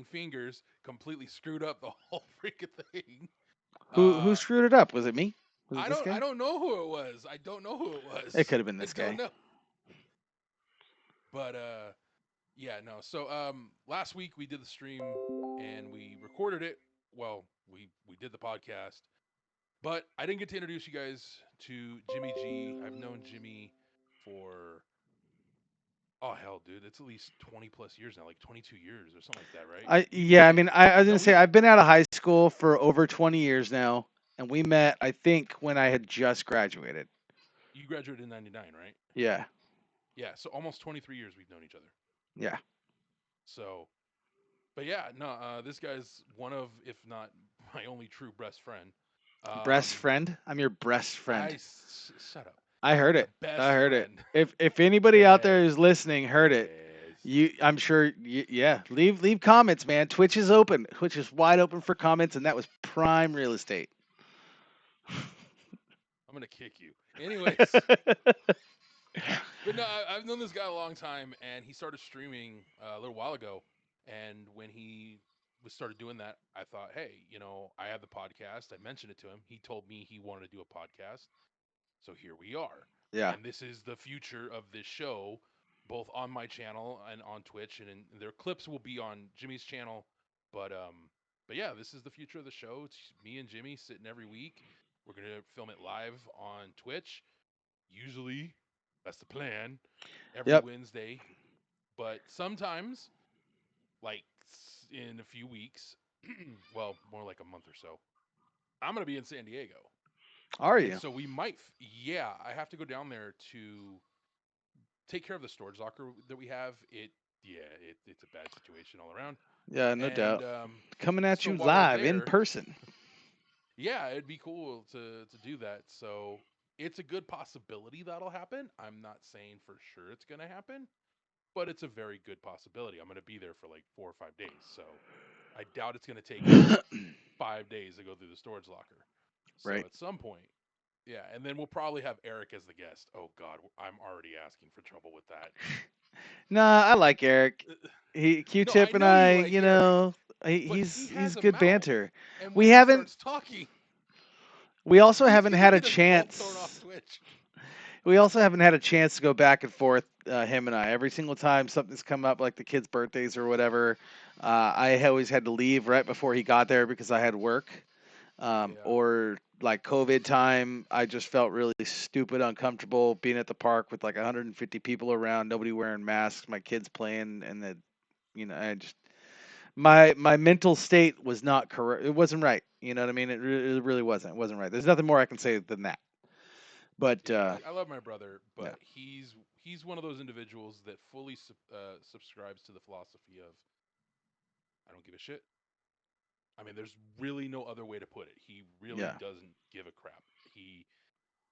fingers completely screwed up the whole freaking thing. Who screwed it up? Was it me? Was it this I guy? don't know who it was. I don't know who it It was. could have been I this don't guy. know. But yeah, no. So last week we did the stream and we recorded it. Well, we did the podcast, but I didn't get to introduce you guys to Jimmy G. I've known Jimmy for oh hell, dude, it's at least 20 plus years now, like 22 years or something like that, right? We've Yeah, been I in mean, I was no, gonna say we I've been out of high school for over 20 years now, and we met, I think, when I had just graduated. you graduated in 99, right? Yeah, Yeah, so almost 23 years we've known each other. yeah. So, but yeah, no, this guy's one of, if not my only true best friend. Breast Um, friend. I'm your breast friend. shut up. I heard The it. I best heard it. friend. If anybody out there Yes, who's listening heard it, yes. I'm sure. Yeah, leave comments, man. Twitch is open. Twitch is wide open for comments, and that was prime real estate. I'm gonna kick you. Anyways, but no, I've known this guy a long time, and he started streaming a little while ago. And when he was started doing that, I thought, hey, I have the podcast. I mentioned it to him. He told me he wanted to do a podcast, so here we are. Yeah. And this is the future of this show, both on my channel and on Twitch. And their clips will be on Jimmy's channel. But but yeah, this is the future of the show. It's me and Jimmy sitting every week. We're gonna film it live on Twitch. Usually, that's the plan. Every Yep. Wednesday, but sometimes, like in a few weeks, well, more like a month or so, I'm gonna be in San Diego. Are And you? so we might, yeah, I have to go down there to take care of the storage locker that we have. Yeah, it's a bad situation all around. Yeah, no And doubt. Coming at so you while we're live in there, person. yeah, it'd be cool to do that. So it's a good possibility that'll happen. I'm not saying for sure it's gonna happen, but it's a very good possibility. I'm gonna be there for like 4 or 5 days, so I doubt it's gonna take me 5 days to go through the storage locker. So Right. at some point, yeah, and then we'll probably have Eric as the guest. Oh God, I'm already asking for trouble with that. Nah, I like Eric. He No, I Q-Tip and know you I, like Eric, but he he's has a good mouth, banter. and We when he haven't starts talking, we also he's haven't gonna had a get us both thrown off chance. Twitch. We also haven't had a chance to go back and forth, him and I. Every single time something's come up, like the kids' birthdays or whatever, I always had to leave right before he got there because I had work. Yeah, Or like COVID time, I just felt really stupid, uncomfortable being at the park with like 150 people around, nobody wearing masks, my kids playing, and I just my mental state was not correct. It wasn't right. You know what I mean? It really wasn't. It wasn't right. There's nothing more I can say than that. But yeah. I love my brother, yeah, but he's one of those individuals that fully subscribes to the philosophy of I don't give a shit. I mean, there's really no other way to put it. He really yeah, doesn't give a crap.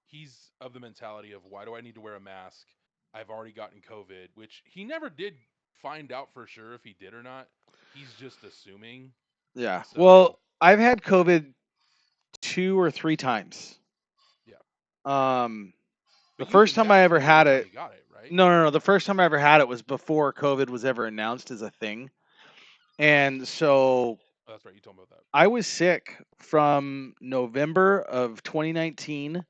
He's of the mentality of why do I need to wear a mask? I've already gotten COVID, which he never did find out for sure if he did or not. He's just assuming. yeah. So, Well, I've had COVID 2 or 3 times. yeah. Um, the But you've first been time I ever vaccinated every had time it, you got it, right? no. The first time I ever had it was before COVID was ever announced as a thing. And so Oh, that's right. You told me about that. I was sick from November of 2019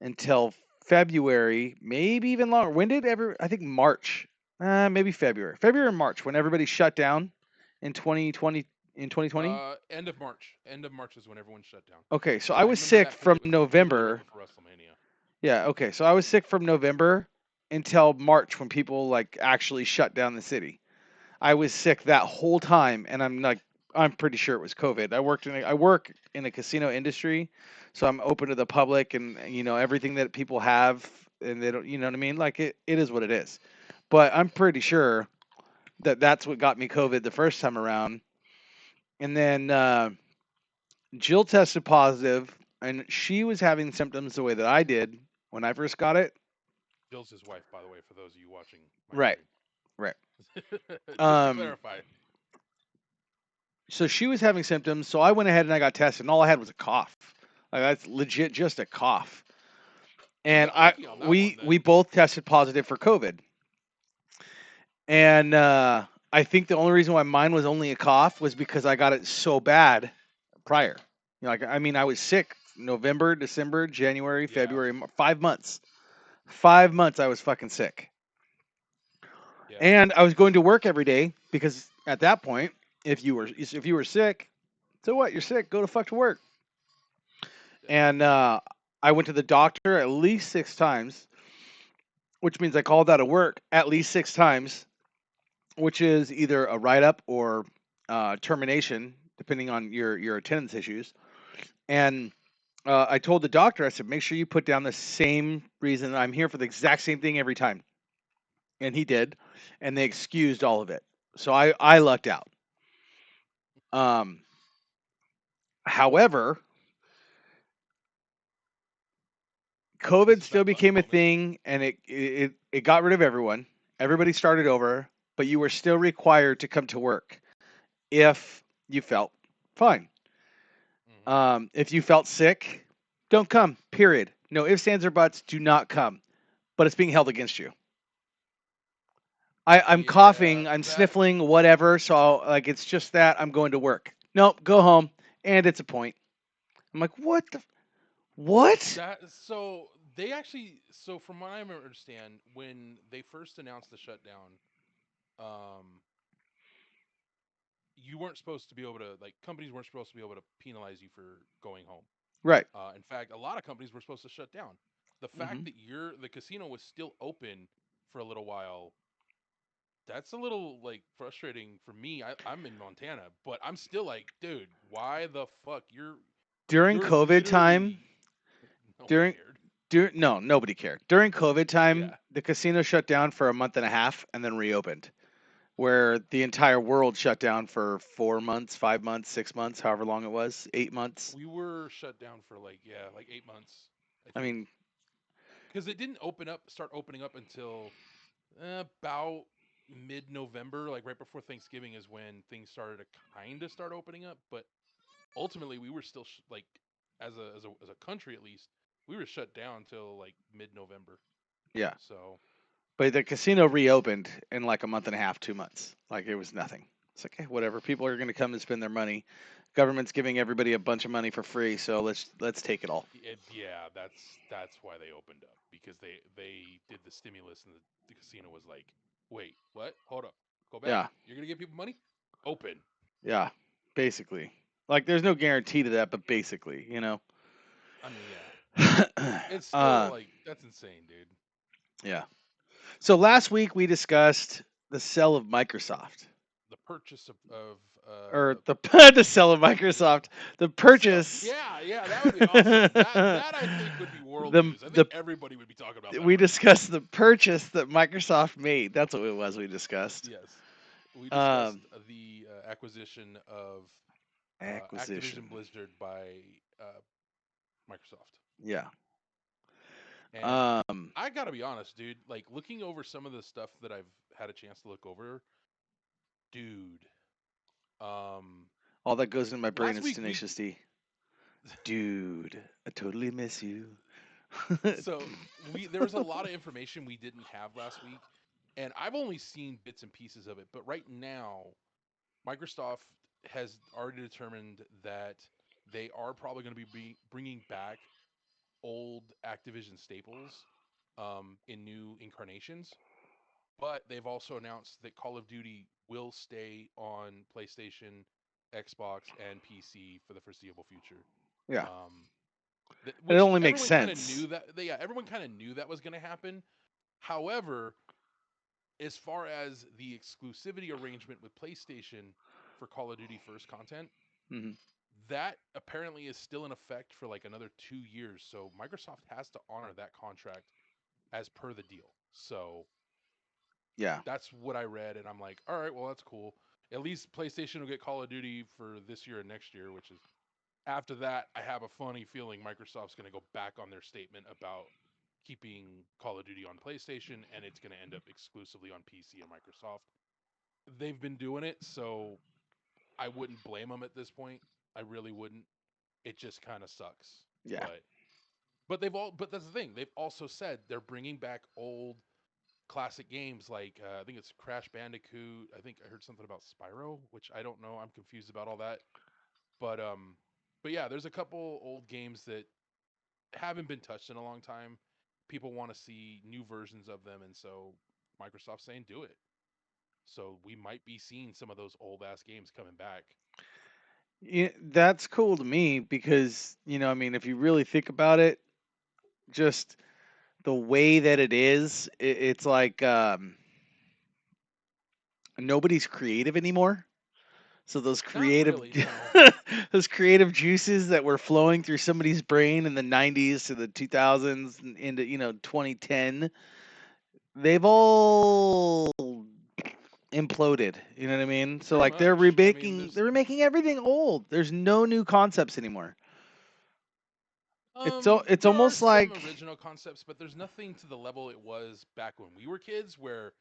until February, maybe even longer. When did ever? I think March, maybe February, February or March, when everybody shut down in 2020. In 2020. End of March. End of March is when everyone shut down. Okay, so I I was remember sick that because from it was literally right November. before WrestleMania. Yeah, okay, so I was sick from November until March when people like actually shut down the city. I was sick that whole time, and I'm pretty sure it was COVID. I work in a casino industry, so I'm open to the public, and everything that people have, and they don't, you know what I mean? Like it is what it is. But I'm pretty sure that that's what got me COVID the first time around, and then Jill tested positive, and she was having symptoms the way that I did when I first got it. Jill's his wife, by the way, for those of you watching my Right, stream. right. Just to Um, clarify. so she was having symptoms, so I went ahead and I got tested, and all I had was a cough. Like that's legit just a cough. You And got I lucky on that one we then. we both tested positive for COVID. And I think the only reason why mine was only a cough was because I got it so bad prior. Like I mean, I was sick November, December, January, Yeah, February, 5 months. 5 months I was fucking sick, yeah, and I was going to work every day because at that point, if you were sick, so what? You're sick. Go to fuck to work. yeah. And I went to the doctor at least 6 times, which means I called out of work at least 6 times, which is either a write up or termination, depending on your attendance issues. And I told the doctor, I said, make sure you put down the same reason. I'm here for the exact same thing every time. And he did. And they excused all of it. So I lucked out. Um, However, This COVID is still that button became a moment. thing and it got rid of everyone. Everybody started over, but you were still required to come to work if you felt fine. Hmm. If you felt sick, don't come, period. No ifs, ands, or buts, do not come. But it's being held against you. I'm Yeah, coughing, I'm that sniffling, whatever. So like it's just that I'm going to work. Nope, go home. And it's a point. I'm like, what the what? that so they actually so from what I understand, when they first announced the shutdown, um, you weren't supposed to be able to like companies weren't supposed to be able to penalize you for going home. Right. In fact, a lot of companies were supposed to shut down. The fact Hmm. that the casino was still open for a little while, that's a little like frustrating for me. I'm in Montana, but I'm still like, dude, why the fuck During you're COVID time, literally no one during cared. no, nobody cared. During COVID time, Yeah, the casino shut down for a month and a half and then reopened, where the entire world shut down for 4 months, 5 months, 6 months, however long it was, 8 months. we were shut down for like like 8 months, I I think, mean, because it didn't start opening up until about mid-November, like right before Thanksgiving is when things started to kind of start opening up. But ultimately, we were still like as a country at least, we were shut down till like mid-November. yeah. So But the casino reopened in like a month and a half, 2 months. Like it was nothing. It's like, okay, whatever. People are going to come and spend their money. Government's giving everybody a bunch of money for free, so let's take it all. yeah, that's why they opened up because they did the stimulus and the casino was like, wait, what? Hold up, go back. Yeah, You're gonna give people money? Open. yeah. Basically, like there's no guarantee to that, but basically, I mean, yeah, it's still uh, like that's insane, dude. yeah. So last week we discussed the sell of Microsoft, The purchase of or uh the the sell of Microsoft, the the sale. purchase. Yeah, that would be awesome. That I think would be world the news. I think the everybody would be talking about that we right now. discussed the purchase that Microsoft made. That's what it was. We discussed. Yes, we discussed Um, the acquisition of Activision Acquisition. Blizzard by uh, Microsoft, Yeah. and Um, I gotta be honest, dude. Like looking over some of the stuff that I've had a chance to look over, dude. Um, all that goes in my brain last is week we Tenacious D. Dude, I totally miss you. so we there was a lot of information we didn't have last week, and I've only seen bits and pieces of it. But right now, Microsoft has already determined that they are probably going to bringing back old Activision staples in new incarnations. But they've also announced that Call of Duty will stay on PlayStation, Xbox, and PC for the foreseeable future. Yeah. Um, It which only makes everyone kind of sense. knew yeah, everyone kind of knew that was going to happen. However, as far as the exclusivity arrangement with PlayStation for Call of Duty first content, Hmm. that apparently is still in effect for like another 2 years. So Microsoft has to honor that contract as per the deal. So Yeah. that's what I read, and I'm like, all right, well that's cool. At least PlayStation will get Call of Duty for this year and next year, which is after that, I have a funny feeling Microsoft's going to go back on their statement about keeping Call of Duty on PlayStation, and it's going to end up exclusively on PC and Microsoft. They've been doing it, so I wouldn't blame them at this point. I really wouldn't. It just kind of sucks. Yeah. But that's the thing. They've also said they're bringing back old classic games like I think it's Crash Bandicoot. I think I heard something about Spyro, which I don't know. I'm confused about all that. But um, but yeah, there's a couple old games that haven't been touched in a long time. People want to see new versions of them, and so Microsoft's saying do it. So we might be seeing some of those old ass games coming back. Yeah, that's cool to me because, I mean, if you really think about it, just the way that it is, it's like nobody's creative anymore. So those Not creative really, no. those creative juices that were flowing through somebody's brain in the 90s to the 2000s and into, 2010, they've all imploded. You know what I mean? So Pretty like much. I mean, there's they're making everything old. There's no new concepts anymore. It's there are almost some like, original concepts, but there's nothing to the level it was back when we were kids, where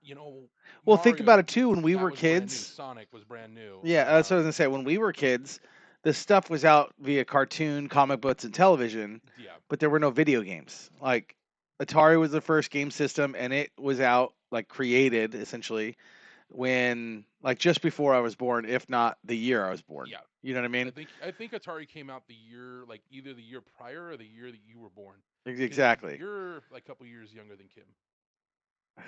you know well, think about Mario it too. When we that were was brand new, kids, Sonic was brand new. yeah, that's what I was gonna say. When we were kids, the stuff was out via cartoon, comic books, and television, Yeah, but there were no video games. Like Atari was the first game system, and it was out like created essentially when like just before I was born, if not the year I was born. yeah. You know what I mean? I think Atari came out the year like either the year prior or the year that you were born, because Exactly. you're like a couple years younger than Kim.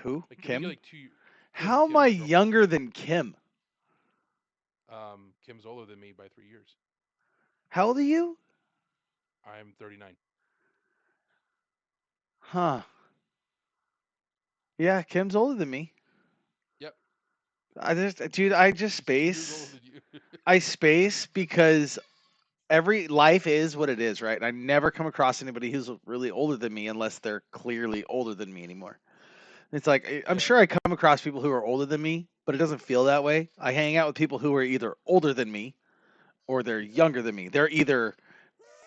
Who? Like I think you're Kim? like Kim, How am Kim, I my girlfriend. younger than Kim? Kim's older than me by 3 years. How old are you? I'm 39. Huh. Yeah, Kim's older than me. Yep, I just she's 2 years older space. than you. I space because every life is what it is, right? I never come across anybody who's really older than me unless they're clearly older than me anymore. It's like I'm Yeah, sure I come across people who are older than me, but it doesn't feel that way. I hang out with people who are either older than me or they're younger exactly. than me. They're either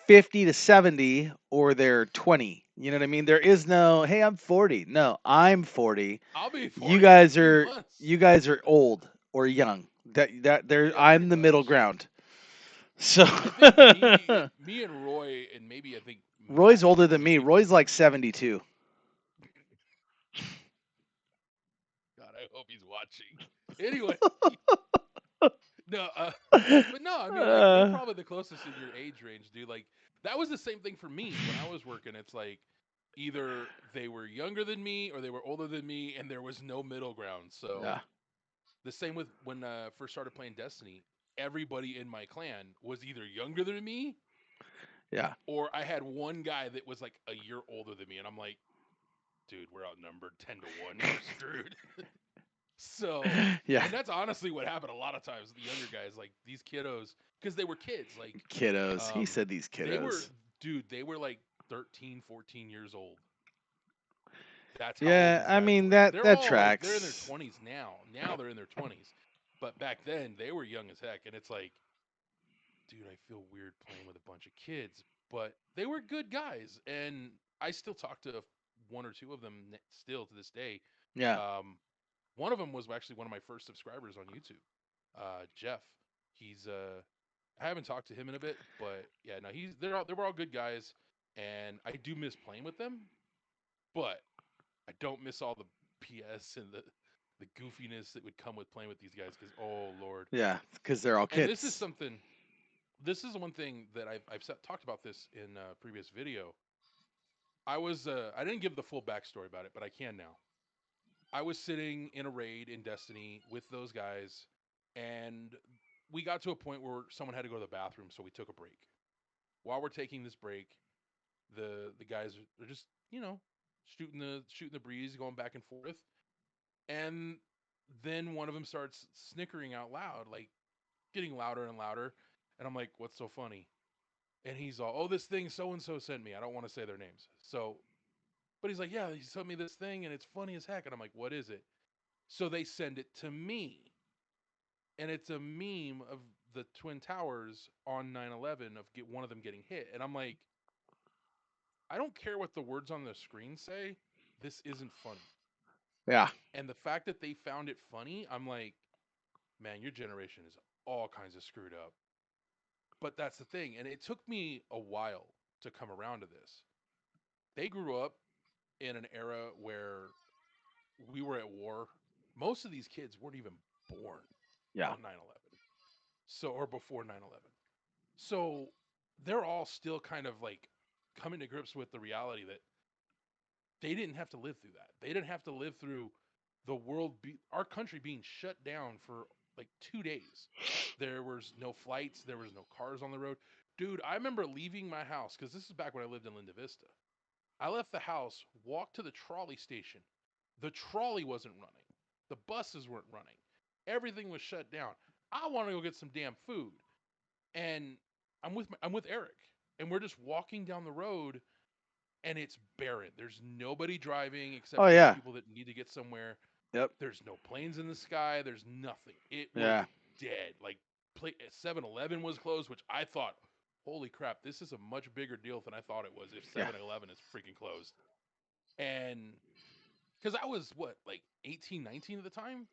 50 to 70 or they're 20. You know what I mean? There is no, hey, I'm 40. No, I'm 40. I'll be You 40 in a guys few are months. you guys are old or young. That there Yeah, pretty I'm the middle much. ground. So I think me and Roy, and maybe I think Roy's Matt older than me. maybe. Roy's like 72. God, I hope he's watching. Anyway, no, but no, I mean, like we're Uh, probably the closest in your age range, dude. Like that was the same thing for me when I was working. It's like either they were younger than me or they were older than me, and there was no middle ground. So yeah. the same with when I first started playing Destiny. Everybody in my clan was either younger than me, Yeah. or I had one guy that was like a year older than me, and I'm like, dude, we're outnumbered 10-1. We're screwed. So, Yeah. and that's honestly what happened a lot of times. The younger guys, like these kiddos, because they were kids. Like, Kiddos. He um, said these they were, kiddos. dude, they were like 13, 14 years old. That's how old Yeah, these I guys mean were. that They're that all like, they're in their tracks. 20s now. Now they're in their 20s. But back then, they were young as heck. And it's like, dude, I feel weird playing with a bunch of kids, but they were good guys, and I still talk to one or two of them still to this day. Yeah. Um, one of them was actually one of my first subscribers on YouTube, Jeff. He's I haven't talked to him in a bit, but yeah, no, they were all good guys, and I do miss playing with them, but I don't miss all the PS and the goofiness that would come with playing with these guys because oh lord. Yeah, cuz they're all And this is kids. something this is one thing that talked about this in a previous video. I didn't give the full backstory about it, but I can now. I was sitting in a raid in Destiny with those guys, and we got to a point where someone had to go to the bathroom, so we took a break. While we're taking this break, the guys are just shooting the breeze, going back and forth, and then one of them starts snickering out loud, like getting louder and louder, and I'm like, "What's so funny?" And he's all, "Oh, this thing so and so sent me." I don't want to say their names. So, but he's like, "Yeah, he sent me this thing and it's funny as heck." And I'm like, "What is it?" So they send it to me. And it's a meme of the Twin Towers on 9/11 of get one of them getting hit. And I'm like, "I don't care what the words on the screen say. This isn't funny." Yeah. And the fact that they found it funny, I'm like, "Man, your generation is all kinds of screwed up." But that's the thing. And it took me a while to come around to this. They grew up in an era where we were at war. Most of these kids weren't even born Yeah. on 9/11. So or before 9/11. So they're all still kind of like coming to grips with the reality that they didn't have to live through that. They didn't have to live through our country being shut down for like 2 days. There was no flights, there was no cars on the road. Dude, I remember leaving my house cuz this is back when I lived in Linda Vista. I left the house, walked to the trolley station. The trolley wasn't running. The buses weren't running. Everything was shut down. I want to go get some damn food. And I'm with Eric and we're just walking down the road and it's barren. There's nobody driving except Oh for yeah. people that need to get somewhere. Yep. There's no planes in the sky. There's nothing. It was Yeah. dead. Like 7-Eleven was closed, which I thought, holy crap, this is a much bigger deal than I thought it was if Yeah. 7-Eleven is freaking closed. And because I was what, like 18, 19 at the time,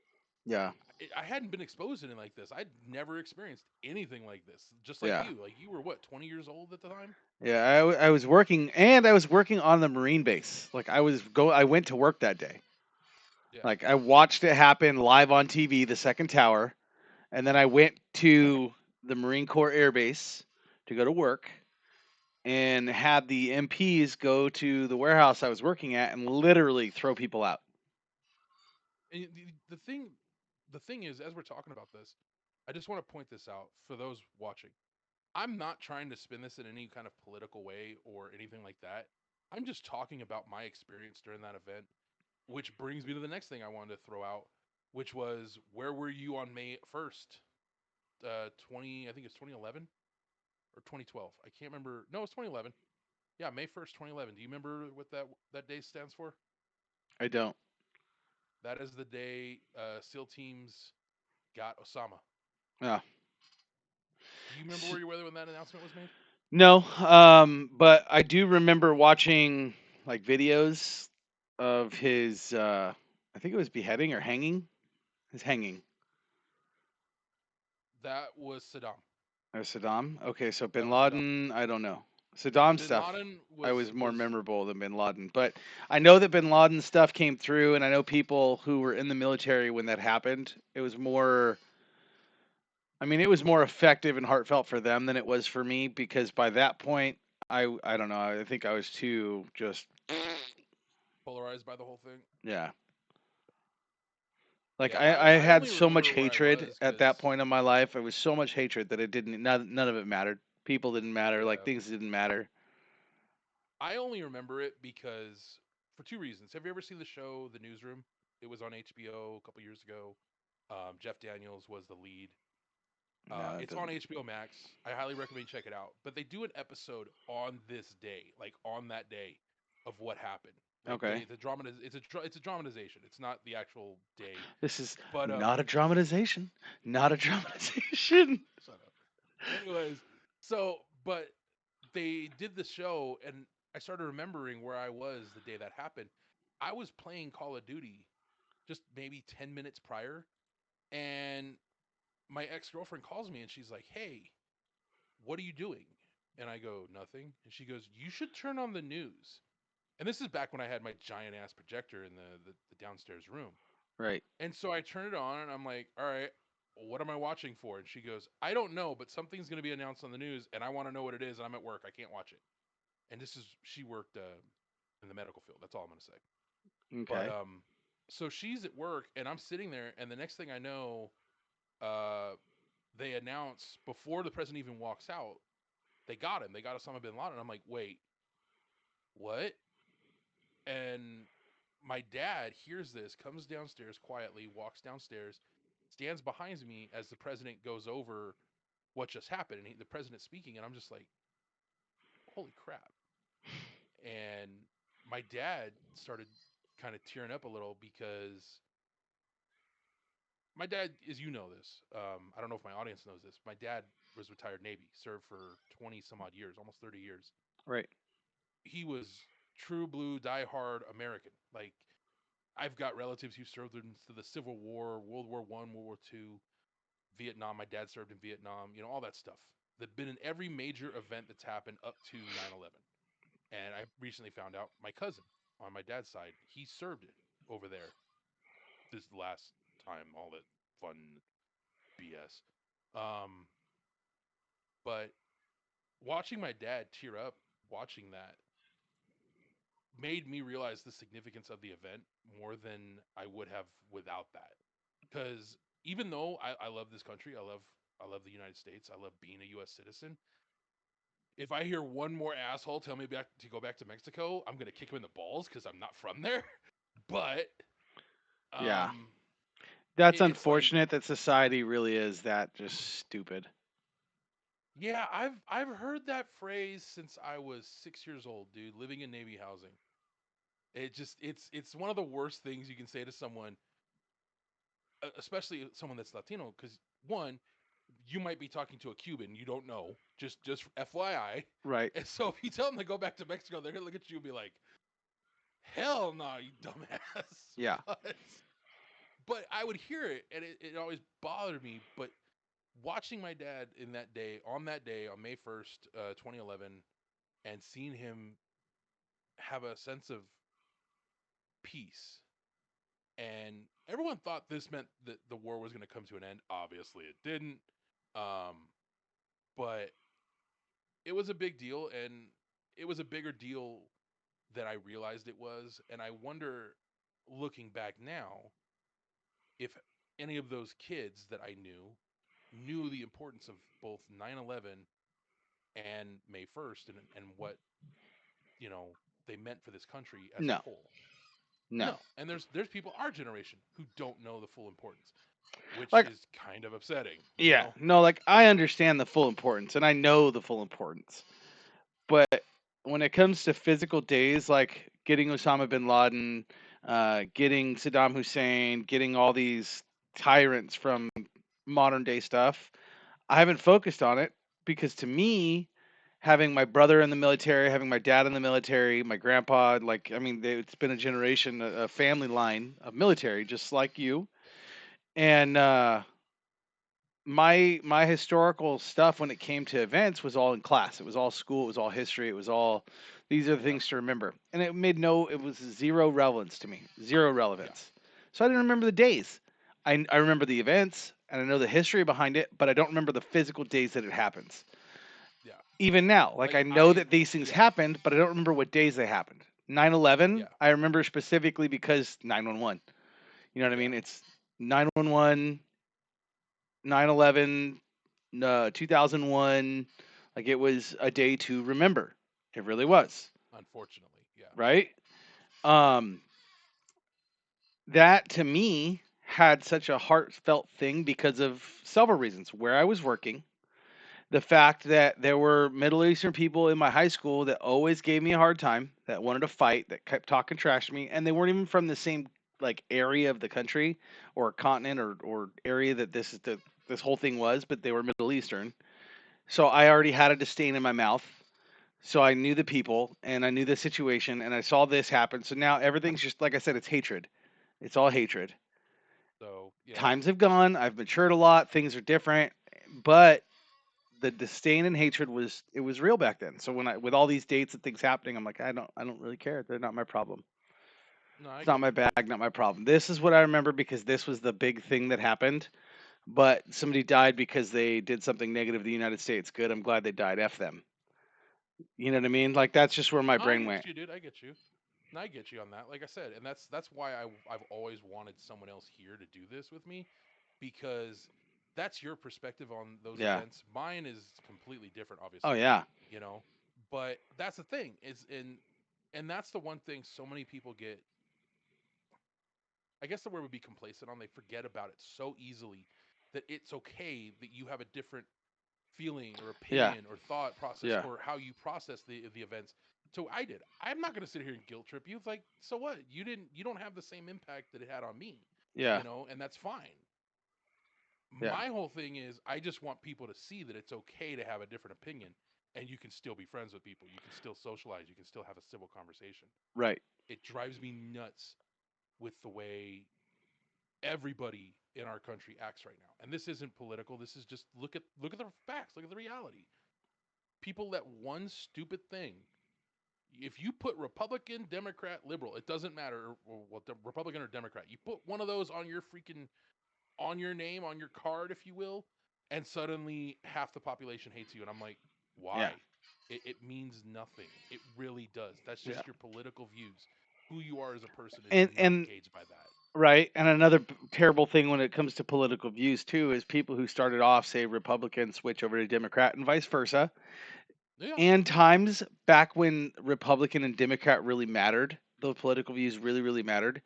Yeah. I hadn't been exposed to anything like this. I'd never experienced anything like this. Just like Yeah. you. Like you were what, 20 years old at the time? Yeah. I was working, and I was working on the Marine base. Like I went to work that day. Yeah. Like I watched it happen live on TV, the second tower, and then I went to the Marine Corps Air Base to go to work, and had the MPs go to the warehouse I was working at and literally throw people out. And the thing is, as we're talking about this, I just want to point this out for those watching. I'm not trying to spin this in any kind of political way or anything like that. I'm just talking about my experience during that event, which brings me to the next thing I wanted to throw out, which was where were you on May 1st, 20? I think it's 2011 or 2012. I can't remember. No, it's 2011. Yeah, May 1st, 2011. Do you remember what that day stands for? I don't. That is the day SEAL teams got Osama. Yeah. Do you remember where you were when that announcement was made? No, but I do remember watching like videos of his. I think it was beheading or hanging. His hanging. That was Saddam. Saddam. Okay, so That Bin was Saddam. Laden. I don't know. Saddam Bin stuff. Laden I was more was memorable than Bin Laden, but I know that Bin Laden stuff came through, and I know people who were in the military when that happened. It was more. I mean, it was more effective and heartfelt for them than it was for me because by that point, I don't know. I think I was too just polarized by the whole thing. yeah. Like Yeah, I I had only so much remember where I hatred was at that because point in my life. It was so much hatred that none of it mattered. People didn't matter. Like yeah, things didn't matter. I only remember it because for two reasons. Have you ever seen the show The Newsroom? It was on HBO a couple years ago. Jeff Daniels was the lead. No, it It's on doesn't. HBO Max. I highly recommend check it out. But they do an episode on this day, like on that day, of what happened. Like Okay. it's a dramatization. It's not the actual day. This is But not a dramatization. Not a dramatization. shut up. Anyways, so but they did the show, and I started remembering where I was the day that happened. I was playing Call of Duty just maybe 10 minutes prior, and my ex girlfriend calls me and she's like, "Hey, what are you doing?" And I go, "Nothing." And she goes, "You should turn on the news." And this is back when I had my giant ass projector in the downstairs room. Right. And so I turn it on and I'm like, "All right, what am I watching for?" And she goes, "I don't know, but something's going to be announced on the news and I want to know what it is. And I'm at work. I can't watch it." And she worked in the medical field. That's all I'm going to say. But Okay. so she's at work and I'm sitting there. And the next thing I know, uh, they announce before the president even walks out, they got him. They got Osama bin Laden. I'm like, wait, what? And my dad hears this, comes downstairs quietly, walks downstairs, stands behind me as the president goes over what just happened. And the president's speaking, and I'm just like, holy crap. And my dad started kind of tearing up a little because my dad, as you know this, I don't know if my audience knows this. My dad was retired Navy, served for 20 some odd years, almost 30 years. Right. He was true blue, die-hard American. Like I've got relatives who served in the Civil War, World War One, World War Two, Vietnam. My dad served in Vietnam. You know all that stuff. They've been in every major event that's happened up to 9/11. And I recently found out my cousin on my dad's side, he served it over there. this last time, all that fun BS. Um, but watching my dad tear up watching that made me realize the significance of the event more than I would have without that. Because even though I love this country, I love the United States, I love being a U.S. citizen. If I hear one more asshole tell me back to go back to Mexico, I'm gonna kick him in the balls because I'm not from there. But Yeah. um, That's it's like, unfortunate that society really is that just stupid. yeah, I've heard that phrase since I was 6 years old, dude, living in Navy housing. It's one of the worst things you can say to someone, especially someone that's Latino, because one, you might be talking to a Cuban you don't know, just FYI. Right. And so if you tell them to go back to Mexico, they're gonna look at you and be like, "Hell no, you dumbass." Yeah. but but I would hear it, and it always bothered me. But watching my dad in that day on May 1st, 2011, and seeing him have a sense of peace, and everyone thought this meant that the war was going to come to an end. Obviously, it didn't. Um, but it was a big deal, and it was a bigger deal than I realized it was. And I wonder, looking back now, if any of those kids that I knew the importance of both 9/11 and May 1st, and what you know they meant for this country as a No. whole. No. No, and there's people our generation who don't know the full importance, which Like, is kind of upsetting, you yeah. know. No, like I understand the full importance and I know the full importance. But when it comes to physical days like getting Osama bin Laden, getting Saddam Hussein, getting all these tyrants from modern day stuff, I haven't focused on it because to me, having my brother in the military, having my dad in the military, my grandpa, like, I mean, it's been a generation, a family line of military, just like you. And my historical stuff when it came to events was all in class. It was all school. It was all history. It was all these are the Yeah, things to remember. And it made no. It was zero relevance to me. Zero yeah, relevance. So I didn't remember the days. I remember the events and I know the history behind it, but I don't remember the physical days that it happens. yeah. Even now, like Like I know that these things yeah, happened, but I don't remember what days they happened. 9/11, yeah, I remember specifically because 911. You know what I yeah. mean? It's 911, 9/11, 2001. Like it was a day to remember. It really was, Unfortunately, yeah, right? Um, that to me had such a heartfelt thing because of several reasons. Where I was working, the fact that there were Middle Eastern people in my high school that always gave me a hard time, that wanted to fight, that kept talking trash to me, and they weren't even from the same like area of the country or continent or area that this whole thing was, but they were Middle Eastern. So I already had a disdain in my mouth. So I knew the people and I knew the situation and I saw this happen. So now everything's just like I said, it's hatred. It's all hatred. so yeah. Times have gone. I've matured a lot. Things are different, but the disdain and hatred was it was real back then. So when I with all these dates and things happening, I'm like, I don't really care. They're not my problem. No, I It's not get my you. bag, not my problem. This is what I remember because this was the big thing that happened. But somebody died because they did something negative to the United States. Good. I'm glad they died. F them. You know what I mean? Like that's just where my No, I brain get went. you, dude. I get you. And I get you on that. Like I said, and that's why I've always wanted someone else here to do this with me, because that's your perspective on those Yeah. events. Mine is completely different, Oh obviously, yeah. you know. But that's the thing is, and that's the one thing so many people get. I guess the word would be complacent on. They forget about it so easily that it's okay that you have a different feeling or Yeah. opinion or thought process Yeah. or how you process the events. So I did. I'm not going to sit here and guilt trip you. It's like, so what? You don't have the same impact that it had on me, Yeah. and that's fine. Yeah. My whole thing is I just want people to see that it's okay to have a different opinion and you can still be friends with people. You can still socialize, you can still have a civil conversation. Right. It drives me nuts with the way everybody in our country acts right now. And this isn't political. This is just look at the facts, look at the reality. People let one stupid thing, if you put Republican, Democrat, liberal, it doesn't matter what the Republican or Democrat. You put one of those on your freaking on your name, on your card, if you will, and suddenly half the population hates you. And I'm like, Yeah. why? It means nothing. It really does. That's Yeah. just your political views. Who you are as a person is not And gauged by that. right. And another terrible thing when it comes to political views too is people who started off, say, Republican, switch over to Democrat, and vice versa. Yeah. And times back when Republican and Democrat really mattered, the political views really, really mattered.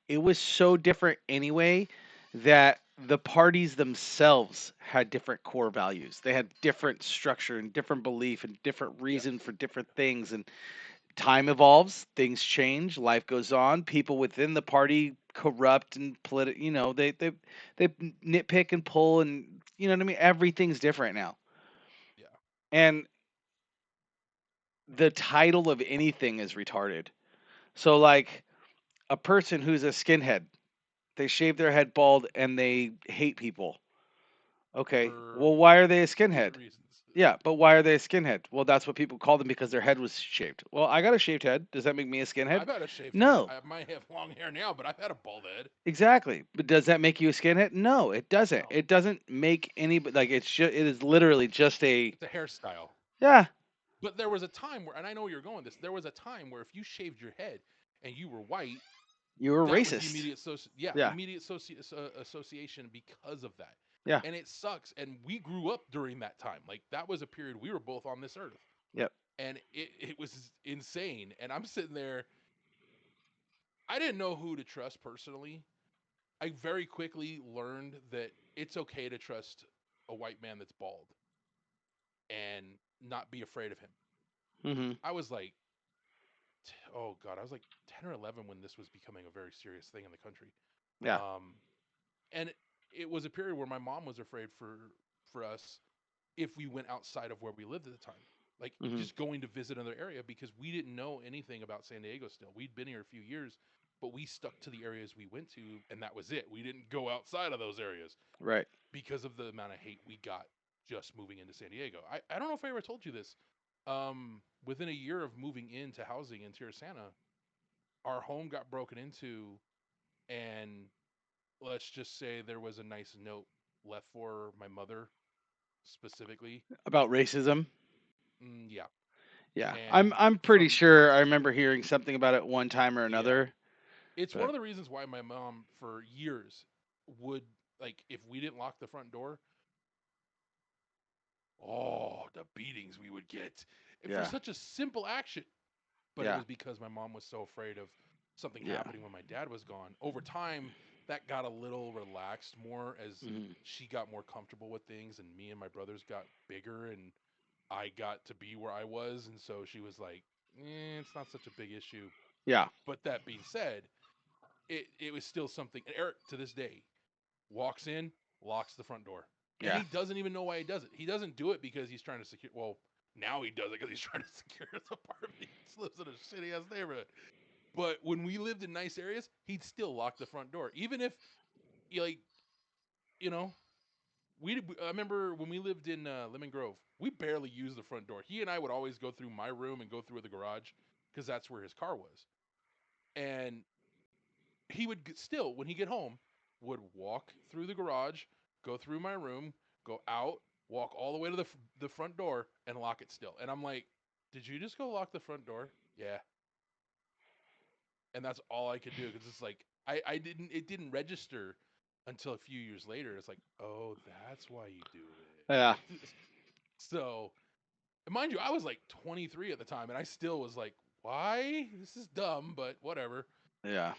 It was so different anyway that the parties themselves had different core values. They had different structure and different belief and different Yeah. reason for different things. And time evolves, things change, life goes on. People within the party corrupt and they nitpick and pull, and you know what I mean. Everything's different now, Yeah. and the title of anything is retarded. So like a person who's a skinhead, they shave their head bald and they hate people. Okay, For well, why are they a stupid skinhead? reasons. Yeah, but why are they a skinhead? Well, that's what people call them because their head was shaved. Well, I got a shaved head. Does that make me a skinhead? I've had a shaved head. No, I might have long hair now, but I've had a bald head. exactly. But does that make you a skinhead? No, it doesn't. No. It doesn't make any. Like it's just. It is literally just a. It's a hairstyle. Yeah, But there was a time where, and I know where you're going this. There was a time where if you shaved your head and you were white, you were that was the racist. immediate Yeah, association because of that. yeah, And it sucks. And we grew up during that time. Like that was a period we were both on this earth, yep. and it was insane. And I'm sitting there. I didn't know who to trust personally. I very quickly learned that it's okay to trust a white man that's bald and not be afraid of him. Hmm. I was like, oh god, I was like 10 or 11 when this was becoming a very serious thing in the country. Yeah, Um, and it was a period where my mom was afraid for us if we went outside of where we lived at the time, like hmm, just going to visit another area because we didn't know anything about San Diego. Still, we'd been here a few years, but we stuck to the areas we went to, and that was it. We didn't go outside of those areas right. because of the amount of hate we got just moving into San Diego. I don't know if I ever told you this. Within a year of moving into housing in Terrasana, our home got broken into, and let's just say there was a nice note left for my mother specifically. About racism. Yeah, Yeah, I'm and I'm pretty from sure I remember hearing something about it one time or yeah, another. it's one But of the reasons why my mom for years would, like, if we didn't lock the front door, oh, the beatings we would get for yeah, such a simple action. But it yeah, was because my mom was so afraid of something yeah. happening when my dad was gone. Over time, that got a little relaxed more as Hmm. she got more comfortable with things, and me and my brothers got bigger, and I got to be where I was, and so she was like, it's not such a big issue. Yeah, But that being said, it was still something. And Eric, to this day, walks in, locks the front door, and yeah, he doesn't even know why he does it. He doesn't do it because he's trying to secure. Well, now he does it because he's trying to secure his apartment. He lives in a shitty ass neighborhood. But when we lived in nice areas, he'd still lock the front door, even if you like, you know. I remember when we lived in Lemon Grove, we barely used the front door. He and I would always go through my room and go through the garage because that's where his car was. And he would still, when he get home, would walk through the garage, go through my room, go out, walk all the way to the front door, and lock it still. And I'm like, did you just go lock the front door? Yeah. And that's all I could do because it's like I didn't it didn't register until a few years later. It's like, oh, that's why you do yeah, it. So, mind you, I was like 23 at the time, and I still was like, why? This is dumb, but whatever. yeah.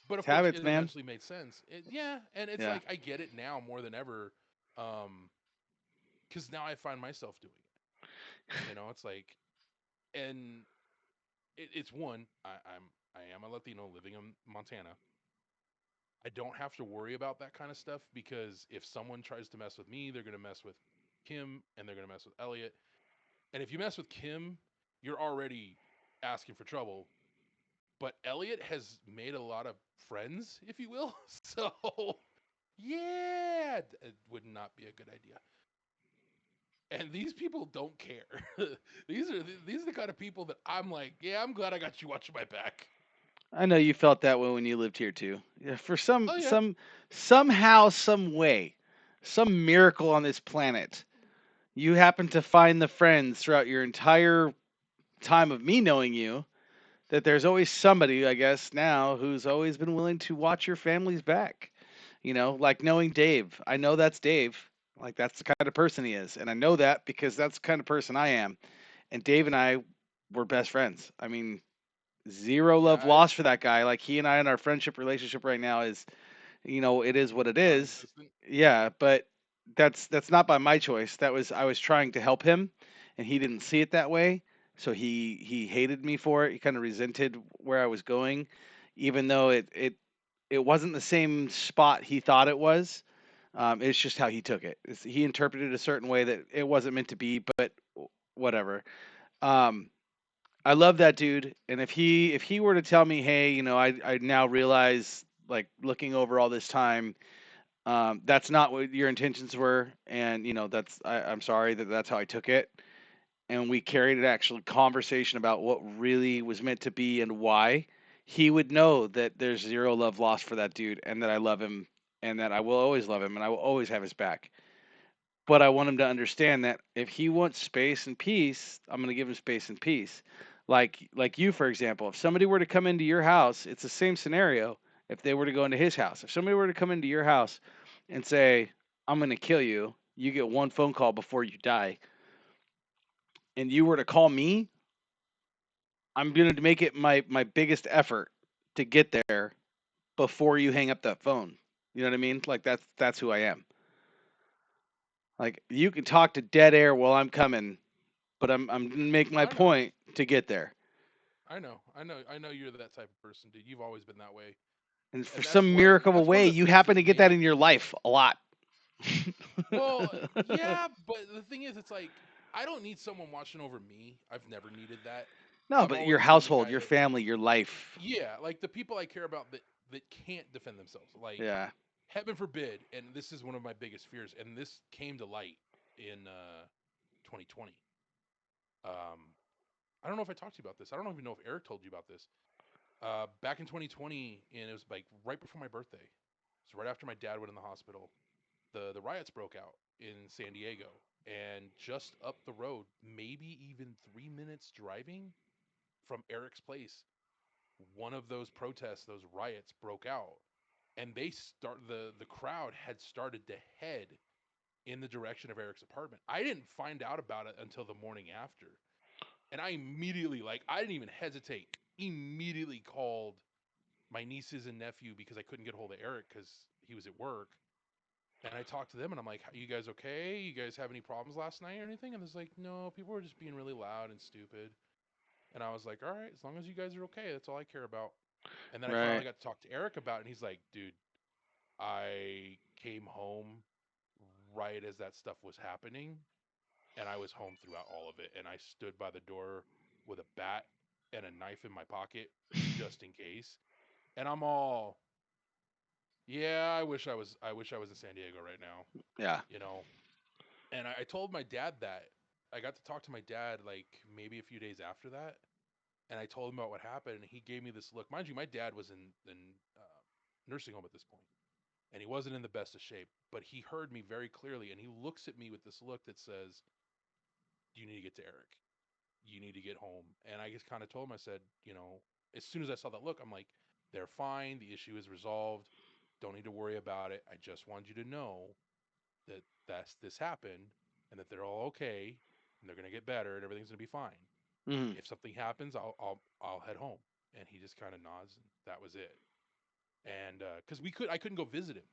But of It's course, habits, it man. eventually made sense. Yeah, and it's Yeah, like I get it now more than ever, because now I find myself doing it. It's like, and it's one. I am a Latino living in Montana. I don't have to worry about that kind of stuff because if someone tries to mess with me, they're going to mess with Kim and they're going to mess with Elliot. And if you mess with Kim, you're already asking for trouble. But Elliot has made a lot of friends, if you will. So, yeah, it would not be a good idea. and these people don't care. These are the kind of people that I'm like, yeah, I'm glad I got you watching my back. I know you felt that way when you lived here too. Yeah, for Oh yeah, somehow, some way, some miracle on this planet, you happen to find the friends throughout your entire time of me knowing you that there's always somebody, I guess, now who's always been willing to watch your family's back. Like knowing Dave. I know that's Dave. Like that's the kind of person he is. And I know that because that's the kind of person I am. And Dave and I were best friends. I mean, zero yeah. love lost for that guy. Like he and I in our friendship relationship right now is, it is what it is. Non-existent. Yeah, but that's not by my choice. That was I was trying to help him and he didn't see it that way. So he hated me for it. He kind of resented where I was going even though it wasn't the same spot he thought it was. It's just how he took it. He interpreted it a certain way that it wasn't meant to be, but whatever. Um, I love that dude, and if he were to tell me, hey, I now realize, like looking over all this time, that's not what your intentions were, and I'm sorry that that's how I took it, and we carried an actual conversation about what really was meant to be and why, he would know that there's zero love lost for that dude, and that I love him, and that I will always love him, and I will always have his back. But I want him to understand that if he wants space and peace, I'm going to give him space and peace. Like you, for example, if somebody were to come into your house, it's the same scenario. If they were to go into his house, if somebody were to come into your house and say, "I'm going to kill you," you get one phone call before you die, and you were to call me, I'm going to make it my biggest effort to get there before you hang up that phone. You know what I mean? Like that's who I am. Like you can talk to dead air while I'm coming, but I'm gonna make my I know, point to get there. I know you're that type of person, dude. You've always been that way, And for and some miracle of a that's one way, of the you things happen that to get that made. in your life a lot. Well, yeah, but the thing is, it's like I don't need someone watching over me. I've never needed that. No, I've but your always been the household, guy your that, family, your life. yeah, like the people I care about that can't defend themselves. Like Yeah. heaven forbid, and this is one of my biggest fears, and this came to light in 2020. Um, I don't know if I talked to you about this. I don't even know if Eric told you about this. Back in 2020, and it was like right before my birthday. So right after my dad went in the hospital, the riots broke out in San Diego, and just up the road, maybe even 3 minutes driving from Eric's place, one of those protests, those riots broke out, and the crowd had started to head in the direction of Eric's apartment. I didn't find out about it until the morning after. And I immediately, like, I didn't even hesitate. Immediately called my nieces and nephew because I couldn't get a hold of Eric because he was at work. And I talked to them and I'm like, "You guys okay? You guys have any problems last night or anything?" And it's like, "No, people were just being really loud and stupid." And I was like, "All right, as long as you guys are okay, that's all I care about." And then I finally Right. got to talk to Eric about it, and he's like, "Dude, I came home right as that stuff was happening, and I was home throughout all of it. And I stood by the door with a bat and a knife in my pocket just in case." And I'm all, "Yeah, I wish I was in San Diego right now, Yeah. you know." And I told my dad that. I got to talk to my dad like maybe a few days after that, and I told him about what happened, and he gave me this look. Mind you, my dad was in nursing home at this point, and he wasn't in the best of shape. But he heard me very clearly, and he looks at me with this look that says, "You need to get to Eric. You need to get home." And I just kind of told him, I said, as soon as I saw that look, I'm like, "They're fine. The issue is resolved. Don't need to worry about it. I just want you to know that this happened, and that they're all okay, and they're gonna get better, and everything's gonna be fine. Hmm. If something happens, I'll head home." And he just kind of nods, and that was it. And because I couldn't go visit him,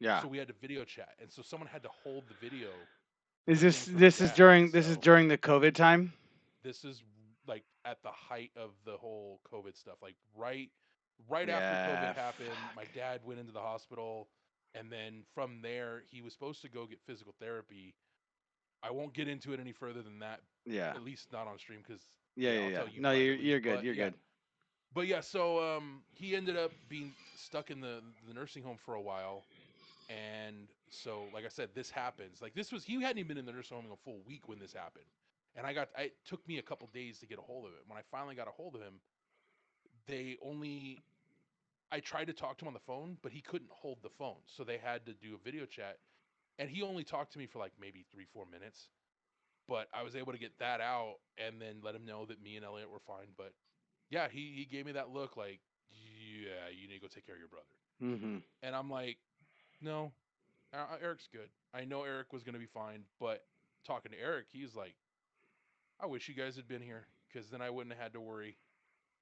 Yeah. so we had to video chat, and so someone had to hold the video Is with this me for my this is dad. during this is So during the COVID time? this is like at the height of the whole COVID stuff, like right after COVID Yeah. happened. My Fuck. dad went into the hospital, and then from there he was supposed to go get physical therapy. I won't get into it any further than that, Yeah. at least not on stream, because Yeah. yeah, Yeah. I'll Yeah. tell you No, you're privately. you're good. But You're yeah, good. so he ended up being stuck in the nursing home for a while, And so, like I said, this happens. Like this was he hadn't even been in the nursing home in a full week when this happened. And it took me a couple days to get a hold of him. When I finally got a hold of him, they only I tried to talk to him on the phone, but he couldn't hold the phone. So they had to do a video chat. And he only talked to me for like maybe 3-4 minutes. But I was able to get that out and then let him know that me and Elliot were fine. But yeah, he gave me that look like, yeah, you need to go take care of your brother. Mm-hmm. And I'm like, no, Eric's good. I know Eric was going to be fine. But talking to Eric, he's like, I wish you guys had been here because then I wouldn't have had to worry.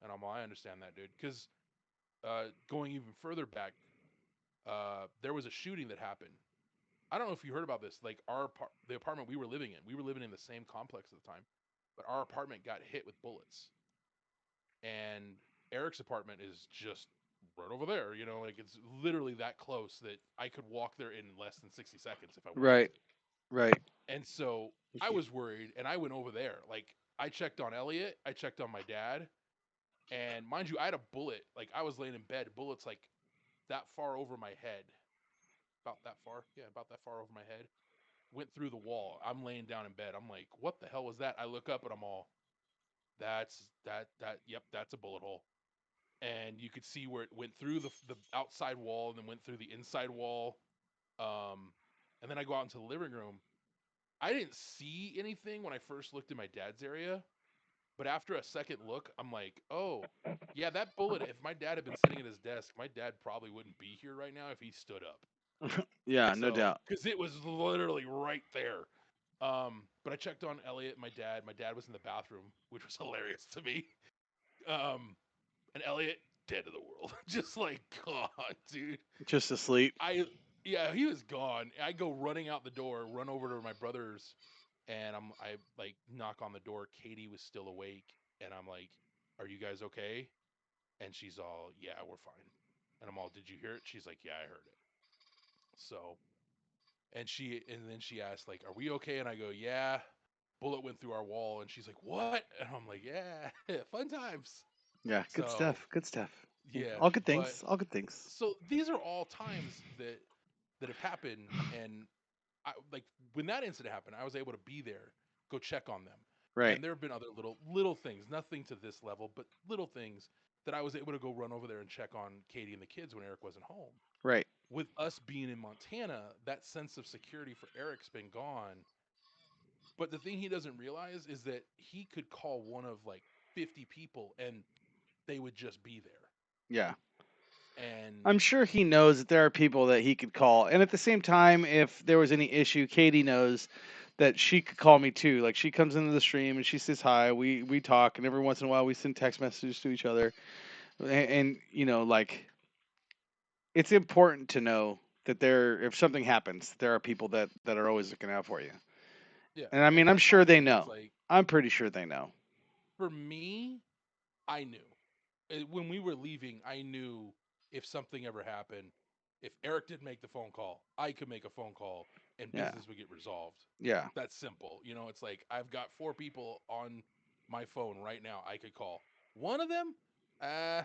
And I'm like, I understand that, dude. Because going even further back, there was a shooting that happened. I don't know if you heard about this. Like the apartment we were living in the same complex at the time, but our apartment got hit with bullets. And Eric's apartment is just right over there. You know, like it's literally that close that I could walk there in less than 60 seconds if I wanted Right. to. Right. And so I was worried, and I went over there. Like I checked on Elliot, I checked on my dad, and mind you, I had a bullet. Like I was laying in bed, bullets like that far over my head, about that far. Yeah, about that far over my head. Went through the wall. I'm laying down in bed. I'm like, what the hell was that? I look up and I'm all, yep, that's a bullet hole. And you could see where it went through the outside wall and then went through the inside wall. Um, and then I go out into the living room. I didn't see anything when I first looked in my dad's area, but after a second look, I'm like, oh, yeah, that bullet. If my dad had been sitting at his desk, my dad probably wouldn't be here right now if he stood up. Yeah, no So, doubt. because it was literally right there. But I checked on Elliot, my dad. My dad was in the bathroom, which was hilarious to me. Um, and Elliot dead to the world, just like gone, dude. Just asleep. I Yeah, he was gone. I go running out the door, run over to my brother's, and I like knock on the door. Katie was still awake, and I'm like, "Are you guys okay?" And she's all, "Yeah, we're fine." And I'm all, "Did you hear it?" She's like, "Yeah, I heard it." So, and then she asked like, "Are we okay?" And I go, "Yeah." Bullet went through our wall, and she's like, "What?" And I'm like, "Yeah, fun times." Yeah, good So stuff. Good stuff. Yeah, yeah, all good but things. All good things. so these are all times that have happened, and I like when that incident happened, I was able to be there, go check on them, Right. and there have been other little things, nothing to this level, but little things that I was able to go run over there and check on Katie and the kids when Eric wasn't home. Right. With us being in Montana, that sense of security for Eric's been gone. But the thing he doesn't realize is that he could call one of like 50 people and they would just be there. Yeah. And I'm sure he knows that there are people that he could call. And at the same time, if there was any issue, Katie knows that she could call me too. Like she comes into the stream and she says hi. We talk, and every once in a while we send text messages to each other. And you know, like it's important to know that there, if something happens, there are people that are always looking out for you. yeah, And I and mean, I'm that's my sure they thing is know. like I'm pretty sure they know. for me, I knew. When we were leaving, I knew if something ever happened, if Eric didn't make the phone call, I could make a phone call and Yeah. business would get resolved. Yeah. That's simple. You know, it's like I've got four people on my phone right now I could call. One of them, uh,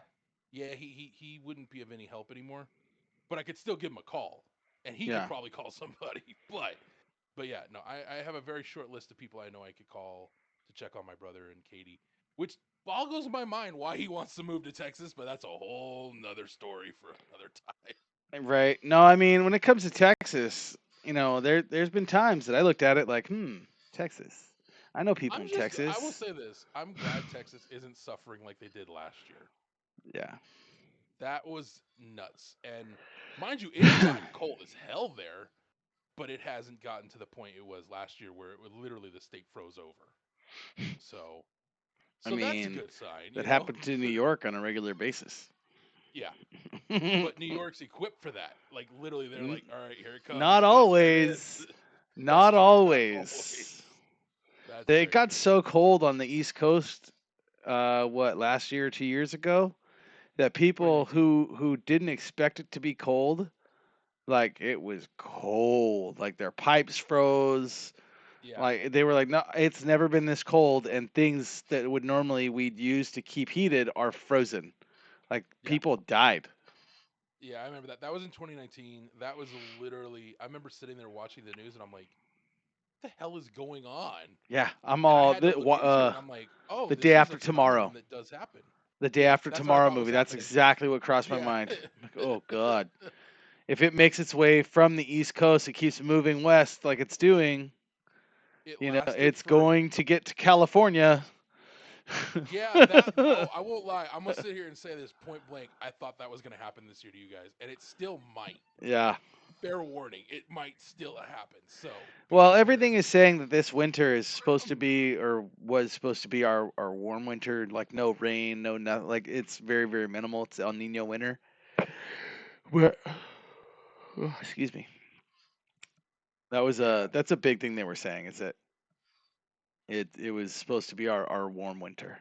yeah, he wouldn't be of any help anymore, but I could still give him a call, and he could Yeah. probably call somebody. But yeah, no, I have a very short list of people I know I could call to check on my brother and Katie, which boggles my mind why he wants to move to Texas, but that's a whole nother story for another time. Right. No, I mean, when it comes to Texas, you know, there's been times that I looked at it like, Texas. I know people in I will Texas. say this: I'm glad Texas isn't suffering like they did last year. Yeah. That was nuts, and mind you, it's gotten cold as hell there, but it hasn't gotten to the point it was last year where it was literally the state froze over. So, I so that's a mean, good sign, that you know. happened to New York on a regular basis. Yeah, but New York's equipped for that. Like literally, they're N- like, "All right, here it Not comes. Let's get in." always. That's Not true. Not always. always. That's It very got true. so cold on the East Coast, what, last year, 2 years ago, that people 2019. who didn't expect it to be cold, like it was cold, like their pipes froze. Yeah. Like they were like, no, it's never been this cold, and things that would normally we'd use to keep heated are frozen. Like Yeah. people died. Yeah, I remember that. That was in 2019. That was literally. I remember sitting there watching the news, and I'm like, "What the hell is going on?" Yeah, I'm And I all had to look into it, and I'm like, "Oh, the this day is after a phenomenon tomorrow. that does happen." The day Yeah, after that's what I tomorrow thought was movie. That's happening. exactly what crossed my Yeah, mind. Like, oh god. If it makes its way from the East Coast, it keeps moving west like it's doing, it you know, lasted it's for. going to get to California. Yeah, that. Oh, I won't lie. I'm gonna sit here and say this point blank. I thought that was gonna happen this year to you guys, and it still might. Yeah. Fair warning, it might still happen. So be Well, aware. everything is saying that this winter is supposed to be, or was supposed to be, our warm winter. Like no rain, no nothing. Like it's very very minimal. It's El Nino winter. Where, excuse me. Yeah, That's a big thing they were saying is that it was supposed to be our warm winter.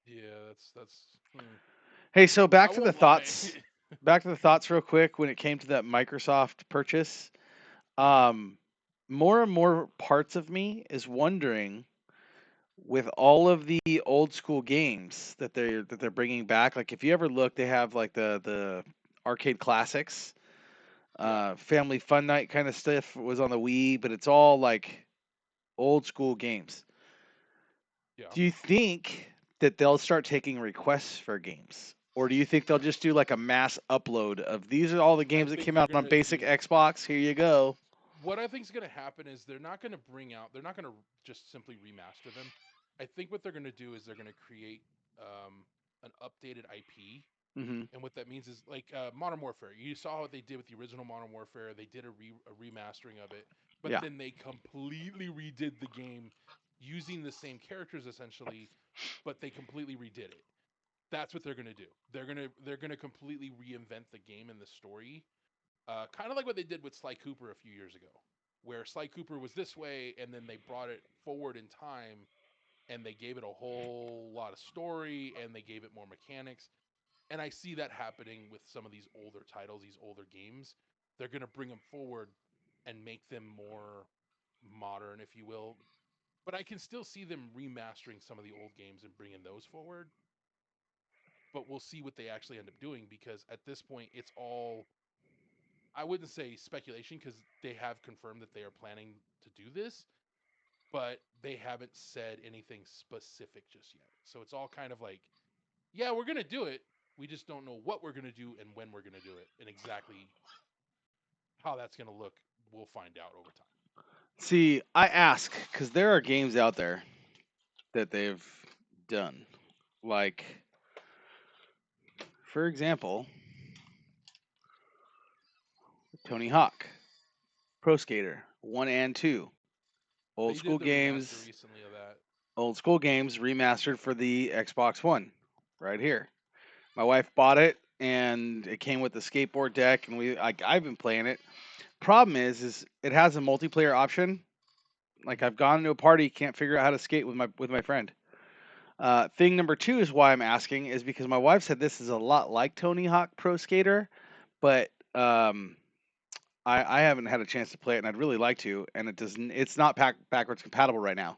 yeah. That's. Hey, so I won't lie. back to the thoughts real quick when it came to that Microsoft purchase. Um, more and more parts of me is wondering with all of the old school games that they're bringing back. Like if you ever look, they have like the arcade classics, Yeah, family fun night kind of stuff was on the Wii, but it's all like old school games. yeah. Do you think that they'll start taking requests for games? Or do you think they'll just do like a mass upload of these are all the I games that think came they're out on gonna basic do. Xbox? Here you go. What I think is gonna happen is they're not gonna bring out. They're not gonna just simply remaster them. I think what they're gonna do is they're gonna create an updated IP. Hmm. And what that means is like Modern Warfare. You saw what they did with the original Modern Warfare. They did a remastering of it, but Yeah. then they completely redid the game using the same characters essentially, but they completely redid it. That's what they're gonna do. They're gonna completely reinvent the game and the story, kind of like what they did with Sly Cooper a few years ago, where Sly Cooper was this way, and then they brought it forward in time, and they gave it a whole lot of story, and they gave it more mechanics. And I see that happening with some of these older titles, these older games. They're gonna bring them forward and make them more modern, if you will. But I can still see them remastering some of the old games and bringing those forward, but we'll see what they actually end up doing because at this point it's all, I wouldn't say speculation because they have confirmed that they are planning to do this, but they haven't said anything specific just yet. So it's all kind of like, yeah, we're going to do it. We just don't know what we're going to do and when we're going to do it and exactly how that's going to look. We'll find out over time. See, I ask because there are games out there that they've done. Like, for example, Tony Hawk, Pro Skater 1 and 2. Old They school did the remaster games, recently of that. remastered for the Xbox One right here. My wife bought it and it came with the skateboard deck and I've been playing it. Problem is it has a multiplayer option. Like Mm-hmm. I've gone to a party, can't figure out how to skate with my friend. Thing number two is why I'm asking is because my wife said this is a lot like Tony Hawk Pro Skater, but I haven't had a chance to play it, and I'd really like to. And it doesn't. It's not backwards compatible right now.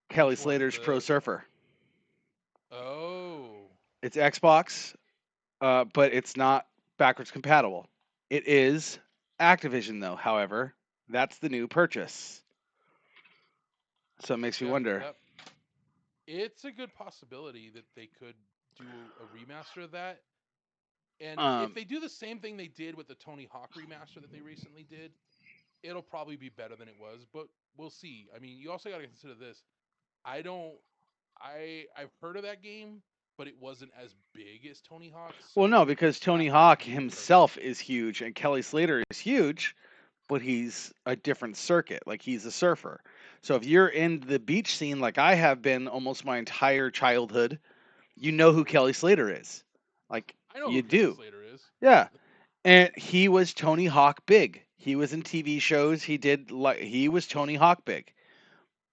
Kelly Which one? Slater's Pro The Surfer. Oh, It's Xbox, but it's not backwards compatible. It is Activision though. However, that's the new purchase. So it makes me yeah, wonder. that it's a good possibility that they could do a remaster of that. And if Um, they do the same thing they did with the Tony Hawk remaster that they recently did, it'll probably be better than it was, but we'll see. I mean, you also got to consider this. I don't I've heard of that game, but it wasn't as big as Tony Hawk, well, no, so because that Tony might Hawk be the purchase. himself is huge, and Kelly Slater is huge, but he's a different circuit. Like he's a surfer. So if you're in the beach scene, like I have been almost my entire childhood, you know who Kelly Slater is. Like I know you who Kelly do. Slater is. Yeah. And he was Tony Hawk big. He was in TV shows. He was Tony Hawk big,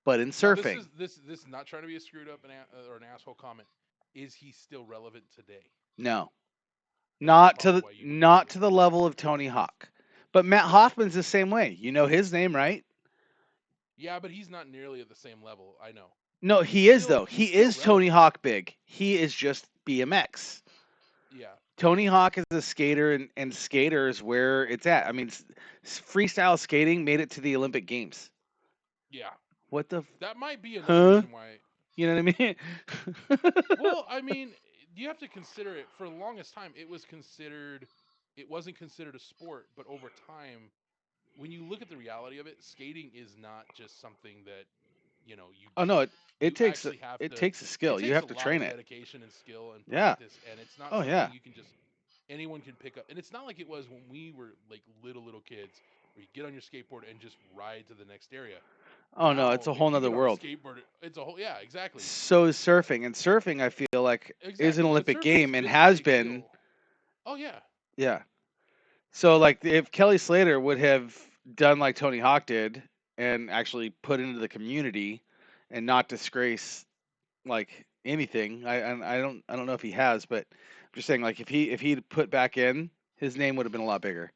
but in Now surfing. this is not trying to be a screwed up or an asshole comment. Is he still relevant today? No. That's probably why you wouldn't see Not it. to the level of Tony Hawk. But Matt Hoffman's the same way. You know his name, right? Yeah, but he's not nearly at the same level. I know. No, He's he is still though. he's He still is Tony relevant. Hawk big. He is just BMX. Yeah. Tony Hawk is a skater, and skater is where it's at. I mean, freestyle skating made it to the Olympic Games. Yeah, What the? that might be another Huh? reason why. You know what I mean? Well, I mean, you have to consider it. For the longest time, it wasn't considered a sport, but over time, when you look at the reality of it, skating is not just something that you Oh do. no, it You takes actually have it to. takes a It skill. You takes have a to lot train of it. dedication and skill and Yeah. practice, and it's not Oh yeah. something you can just anyone can pick up. And it's not like it was when we were like little kids, where you get on your skateboard and just ride to the next area. Oh no, it's Now, a if whole you nother get on a world. skateboard, it's a whole, yeah, exactly, So is surfing, and surfing I feel like is an exactly. But Olympic surfing has game and been a has big been. deal. Oh yeah, Yeah. So like if Kelly Slater would have done like Tony Hawk did and actually put into the community and not disgrace like anything. I don't know if he has, but I'm just saying like if he'd put back in, his name would have been a lot bigger.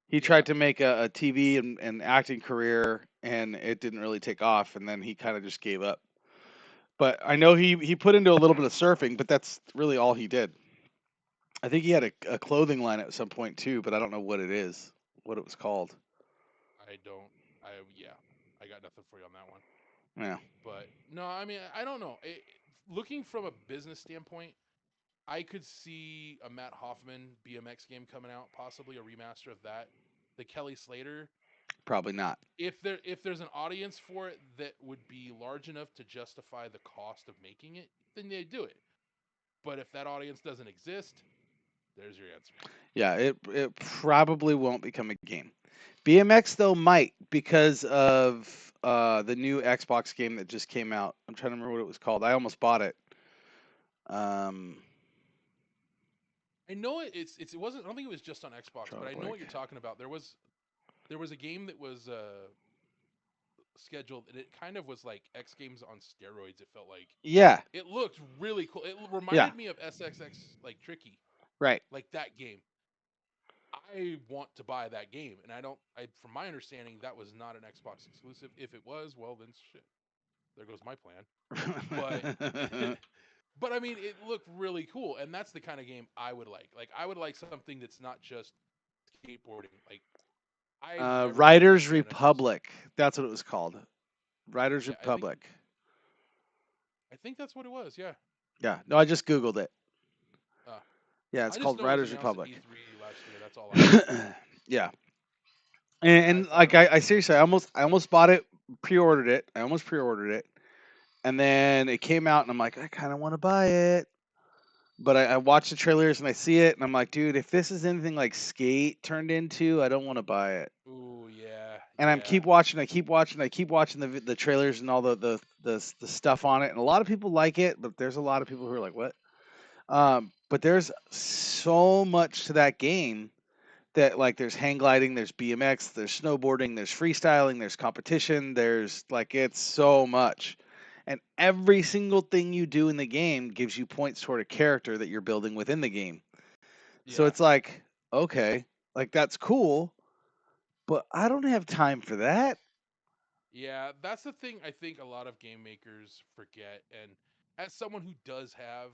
He yeah. tried to make a TV and acting career and it didn't really take off, and then he kind of just gave up. But I know he put into a little bit of surfing, but that's really all he did. I think he had a clothing line at some point too, but I don't know what it is, what it was called. I don't. Yeah, I got nothing for you on that one. Yeah, But no, I mean, I don't know. Looking from a business standpoint, I could see a Matt Hoffman BMX game coming out, possibly a remaster of that. The Kelly Slater, probably not. if there's an audience for it that would be large enough to justify the cost of making it, then they do it. But if that audience doesn't exist, there's your answer. Yeah, it probably won't become a game. BMX though might because of the new Xbox game that just came out. I'm trying to remember what it was called. I almost bought it. Um, I know it wasn't. I don't think it was just on Xbox, drawing but a I know blank. what you're talking about. There was a game that was scheduled, and it kind of was like X Games on steroids. It felt like Yeah, it looked really cool. It yeah, reminded me of SXX, like Tricky, right. like that game. I want to buy that game, and I don't. From my understanding, that was not an Xbox exclusive. If it was, well, then shit, there goes my plan. But, but I mean, it looked really cool, and that's the kind of game I would like. Like, I would like something that's not just skateboarding. Like, I'm very much a big Riders fan of just. Republic. That's what it was called. Riders Yeah, Republic. I think that's what it was. Yeah. Yeah. No, I just googled it. Uh, Yeah, it's I just called know it was Riders announced at Republic. E3 last year. That's all I know. Yeah. And I And thought like it was I cool. seriously, I almost bought it, pre-ordered it. I almost pre-ordered it, and then it came out, and I'm like, I kind of want to buy it, but I watch the trailers and I see it, and I'm like, dude, if this is anything like Skate turned into, I don't want to buy it. Ooh, yeah, And I yeah, keep watching, I keep watching the trailers and all the stuff on it, and a lot of people like it, but there's a lot of people who are like, what? But there's so much to that game that like there's hang gliding, there's BMX, there's snowboarding, there's freestyling, there's competition, there's like it's so much. And every single thing you do in the game gives you points toward a character that you're building within the game. So yeah, it's like, okay, like that's cool, but I don't have time for that. yeah. That's the thing I think a lot of game makers forget. And as someone who does have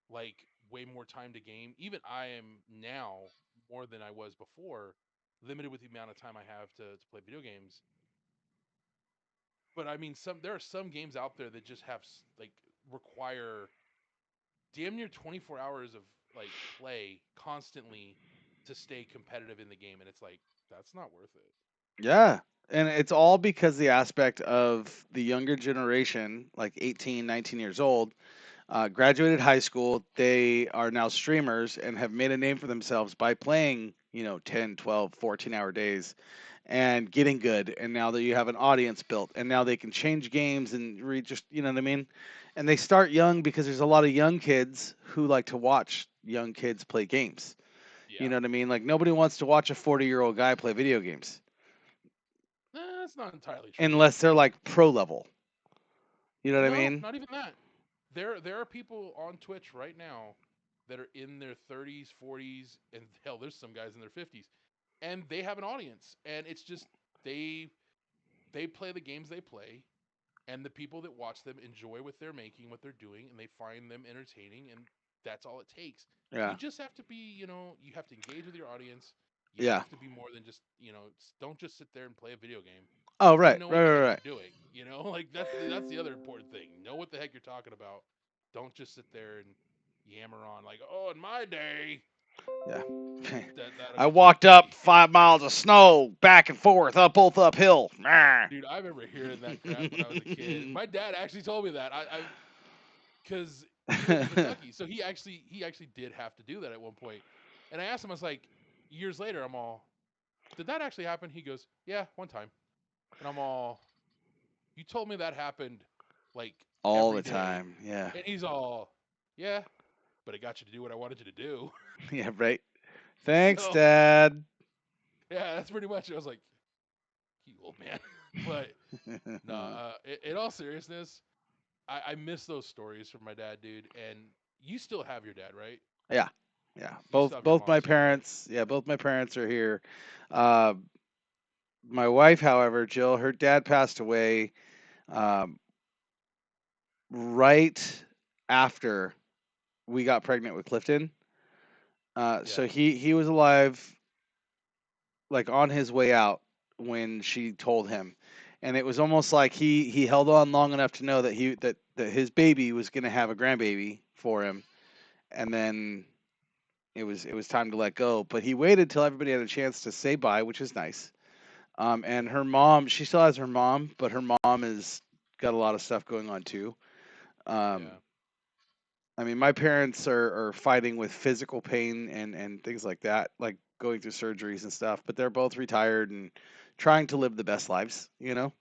like way more time to game, even I am now more than I was before, limited with the amount of time I have to play video games. But I mean, there are some games out there that just have like require damn near 24 hours of like play constantly to stay competitive in the game, and it's like that's not worth it. Yeah. And it's all because the aspect of the younger generation, like 18, 19 years old, graduated high school. They are now streamers and have made a name for themselves by playing, 10, 12, 14-hour days and getting good. And now that you have an audience built, and now they can change games and just, you know what I mean? And they start young because there's a lot of young kids who like to watch young kids play games. You Yeah, know what I mean? Like nobody wants to watch a 40-year-old guy play video games that's not entirely true. unless they're like pro level. You know what I No, mean? not even that. There are people on Twitch right now that are in their 30s, 40s, and hell, there's some guys in their 50s, and they have an audience, and it's just they they play the games they play, and the people that watch them enjoy what they're making, what they're doing, and they find them entertaining, and that's all it takes. You Yeah. just have to be, you have to engage with your audience. You Yeah. have to be more than just, don't just sit there and play a video game. Oh, You right. know Right. what the Right. heck Right. you're doing. Like that's the other important thing. Know what the heck you're talking about. Don't just sit there and yammer on like, oh, in my day, Yeah. that'll I get you in walked up trouble. 5 miles of snow, back and forth, up both uphill. Nah. Dude, I remember hearing that crap when I was a kid. My dad actually told me that. I because he lives in Kentucky, so he actually did have to do that at one point. And I asked him, I was like, years later, I'm all, did that actually happen? He goes, yeah, one time. And I'm all, you told me that happened like All every the day. time. Yeah. And he's all, yeah, but it got you to do what I wanted you to do. Yeah. Right. Thanks, So Dad. yeah, that's pretty much it. I was like, you old man. But no, in all seriousness, I miss those stories from my dad, dude. And you still have your dad, right? Yeah. Yeah. You Both still have your both mom my too, right? parents. Yeah. Both my parents are here. Uh, my wife, however, Jill, her dad passed away um, right after we got pregnant with Clifton. Yeah. So he was alive, like on his way out when she told him, and it was almost like he held on long enough to know that that his baby was going to have a grandbaby for him, and then it was time to let go. But he waited till everybody had a chance to say bye, which is nice. And Yeah. her mom, she still has her mom, but her mom has got a lot of stuff going on too. Um, Yeah. I mean, my parents are fighting with physical pain and things like that, like going through surgeries and stuff, but they're both retired and trying to live the best lives, you know?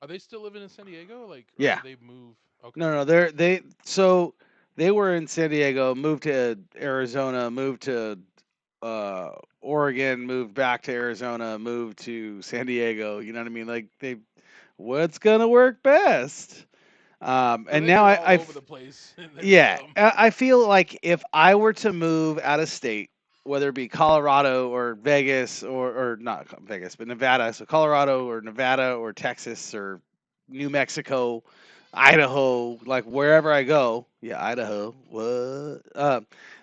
Are they still living in San Diego? Like, or Yeah. did they move? Okay. No, no, so they were in San Diego, moved to Arizona, moved to uh Oregon, moved back to Arizona, moved to San Diego, you know what I mean? Like they what's gonna work best? So And they've now been I, all over I've the place and then Yeah, some. I feel like if I were to move out of state, whether it be Colorado or Vegas or not Vegas, but Nevada, so Colorado or Nevada or Texas or New Mexico, Idaho, like wherever I go, yeah, Idaho, what?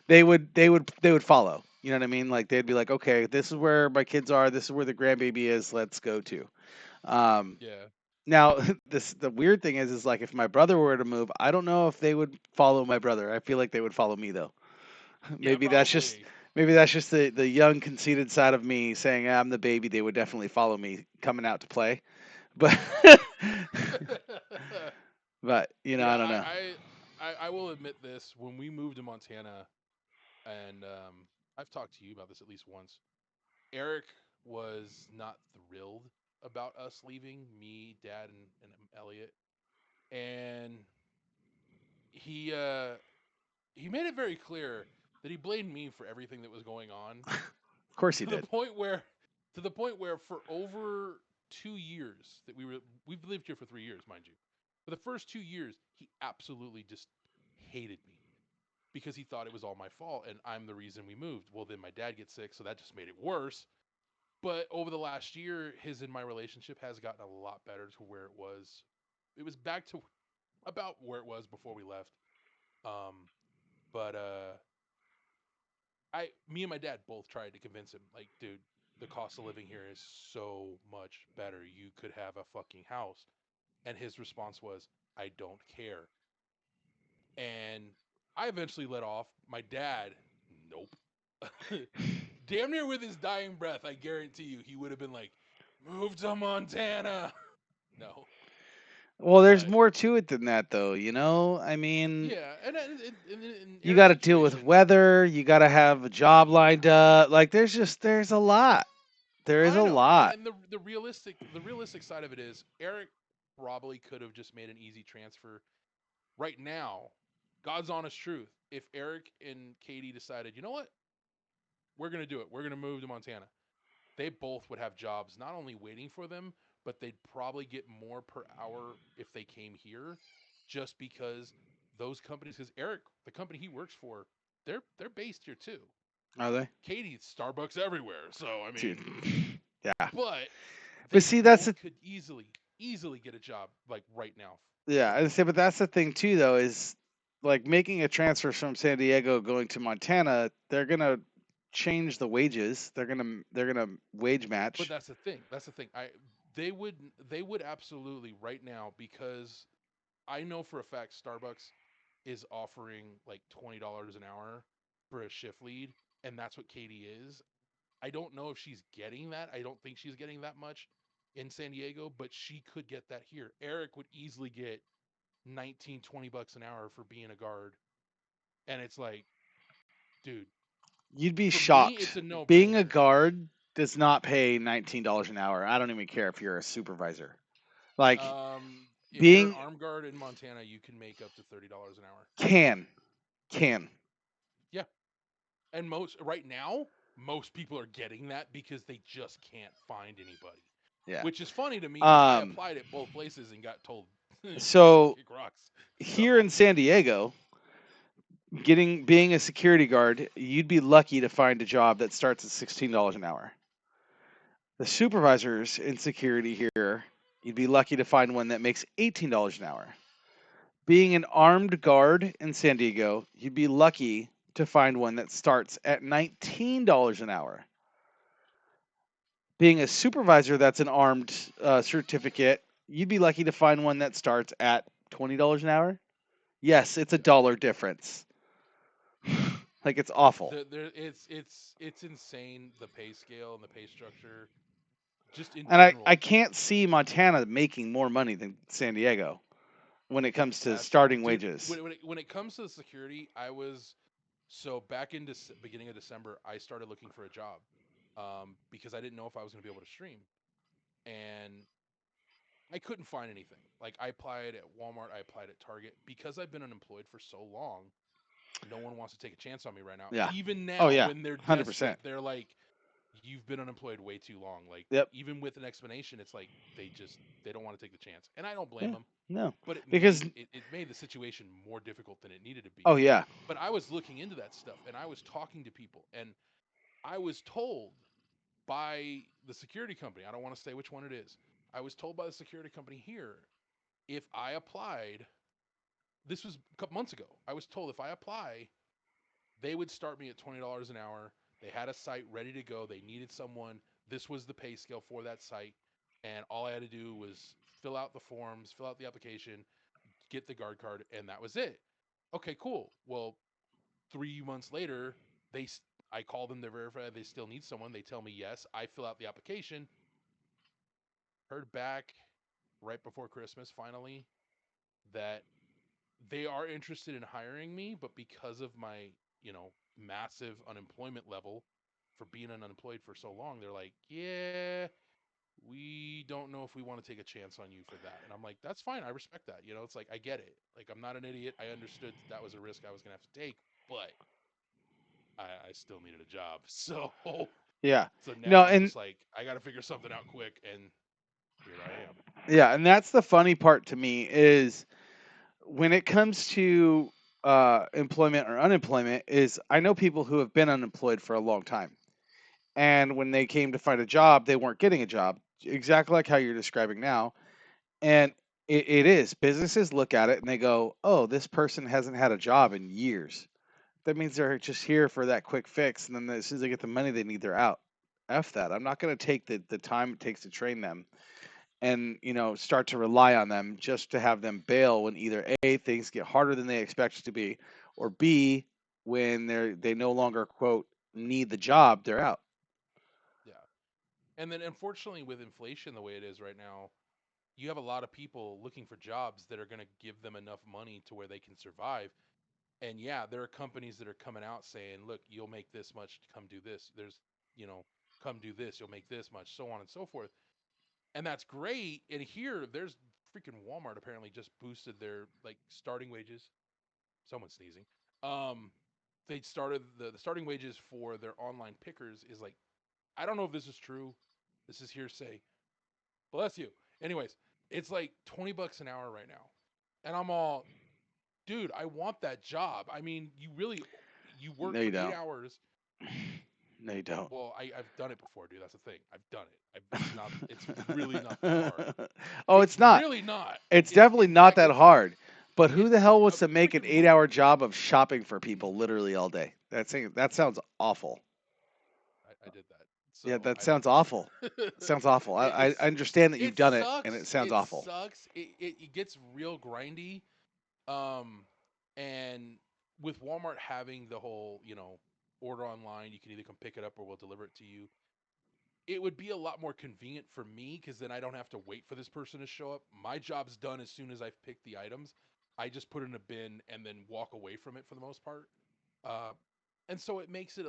They would follow. You know what I mean? Like they'd be like, okay, this is where my kids are. This is where the grandbaby is. Let's go to. Um, Yeah. Now, the weird thing is like if my brother were to move, I don't know if they would follow my brother. I feel like they would follow me though. Yeah, Maybe that's just probably. maybe that's just the young conceited side of me saying I'm the baby. They would definitely follow me coming out to play, but but I Yeah, don't know. I will admit this. When we moved to Montana, and I've talked to you about this at least once, Eric was not thrilled about us leaving, me, Dad, and Elliot. And he uh, he made it very clear that he blamed me for everything that was going on Of course he to the did. point where for over 2 years that we've lived here for 3 years, mind you. For the first 2 years, he absolutely just hated me because he thought it was all my fault and I'm the reason we moved. Well, then my dad gets sick, so that just made it worse. But over the last year, his and my relationship has gotten a lot better to where it was. It was back to about where it was before we left. Um, but me and my dad both tried to convince him, like, dude, the cost of living here is so much better. You could have a fucking house. And his response was, I don't care. And I eventually let off. My dad, nope. Damn near with his dying breath, I guarantee you, he would have been like, move to Montana. No. Well, there's But more to it than that, though. I mean, yeah, and in you got Eric's to deal with situation, weather. You got to have a job lined up. Like, there's a lot. There is I a know. lot. And the realistic side of it is Eric probably could have just made an easy transfer right now. God's honest truth. If Eric and Katie decided, you know what, we're gonna do it. We're gonna move to Montana. They both would have jobs not only waiting for them, but they'd probably get more per hour if they came here, just because those companies. Because Eric, the company he works for, they're based here too. Are they? Katie, Starbucks everywhere. So I Dude. mean, Yeah. but But they see, that's both the could easily get a job like right now. yeah, I say, but that's the thing too, though, is like making a transfer from San Diego going to Montana, they're gonna change the wages. They're gonna wage But match. that's the thing. That's the thing. They would they would absolutely right now, because I know for a fact Starbucks is offering like $20 an hour for a shift lead, and that's what Katie is. I don't know if she's getting that. I don't think she's getting that much in San Diego, but she could get that here. Eric would easily get 19, $20 an hour for being a guard. And it's like, dude, You'd be for me, it's shocked. a no Being a brainer. guard does not pay $19 an hour. I don't even care if you're a supervisor. Like If you're an being arm guard in Montana, you can make up to $30 an hour. can can. Yeah. And right now, most people are getting that because they just can't find anybody. Yeah. Which is funny to me because I Um applied at both places and got told suck so your rocks. So here in San Diego, getting being a security guard, you'd be lucky to find a job that starts at $16 an hour. The supervisors in security here, you'd be lucky to find one that makes $18 an hour. Being an armed guard in San Diego, you'd be lucky to find one that starts at $19 an hour. Being a supervisor that's an armed certificate, you'd be lucky to find one that starts at $20 an hour. Yes, it's a yeah, dollar difference. Like it's awful. it's insane, the pay scale and the pay structure, just in And I general. can't see Montana making more money than San Diego when it comes to That's starting dude. wages. When it comes to the security, I was so back in beginning of December, I started looking for a job because I didn't know if I was going to be able to stream, and I couldn't find anything. Like I applied at Walmart, I applied at Target because I've been unemployed for so long. No one wants to take a chance on me right now. Yeah. Even Oh now, yeah. when they're desperate, 100%. they're like, "You've been unemployed way too long." Like Yep. even with an explanation, it's like they don't want to take the chance, and I don't blame Yeah. them. No. But Because it made the situation more difficult than it needed to be. oh yeah. But I was looking into that stuff, and I was talking to people, and I was told by the security company. I don't want to say which one it is. I was told by the security company here, if I applied, this was a couple months ago. I was told if I apply, they would start me at $20 an hour. They had a site ready to go. They needed someone. This was the pay scale for that site. And all I had to do was fill out the forms, fill out the application, get the guard card, and that was it. Okay, cool. Well, 3 months later, they I call them to verify they still need someone. They tell me yes. I fill out the application. Heard back right before Christmas finally that they are interested in hiring me, but because of my, massive unemployment level for being unemployed for so long, they're like, yeah, we don't know if we want to take a chance on you for that. And I'm like, that's fine. I respect that. It's like, I get it. Like, I'm not an idiot. I understood that was a risk I was going to have to take, but I still needed a job. Yeah. So now No, I'm and just like, I got to figure something out quick. And here I am. yeah, and that's the funny part to me is when it comes to employment or unemployment is I know people who have been unemployed for a long time. And when they came to find a job, they weren't getting a job, exactly like how you're describing now. And it is. Businesses look at it and they go, oh, this person hasn't had a job in years. That means they're just here for that quick fix. And then as soon as they get the money they need, they're out. F that. I'm not going to take the time it takes to train them and, start to rely on them just to have them bail when either A, things get harder than they expect it to be, or B, when they no longer, quote, need the job, they're out. Yeah. And then unfortunately, with inflation the way it is right now, you have a lot of people looking for jobs that are going to give them enough money to where they can survive. And yeah, there are companies that are coming out saying, look, you'll make this much to come do this. You know, come do this, you'll make this much, so on and so forth. And that's great. And here, there's freaking Walmart apparently just boosted their like starting wages. Someone's sneezing. Um, they started the starting wages for their online pickers is like, I don't know if this is true. This is hearsay. Bless you. Anyways, it's like $20 an hour right now. And I'm all, dude, I want that job. I mean, you work No, you for eight don't. hours. No, you don't. Well, I've done it before, dude. That's the thing. I've done it. It's really not that hard. Oh, It's it's not. really not. It's It's definitely in not fact that it's hard. But who the It's hell a wants to make an freaking 8-hour monster. job of shopping for people literally all day? That sounds awful. I did that, Yeah, so that I don't sounds blame awful. you. Sounds awful. I It's understand that you've it done it, and it sucks. sounds It awful. sucks. It gets real grindy. Um, and with Walmart having the whole, order online, you can either come pick it up or we'll deliver it to you. It would be a lot more convenient for me because then I don't have to wait for this person to show up. My job's done as soon as I've picked the items. I just put it in a bin and then walk away from it for the most part. Uh, and so it makes it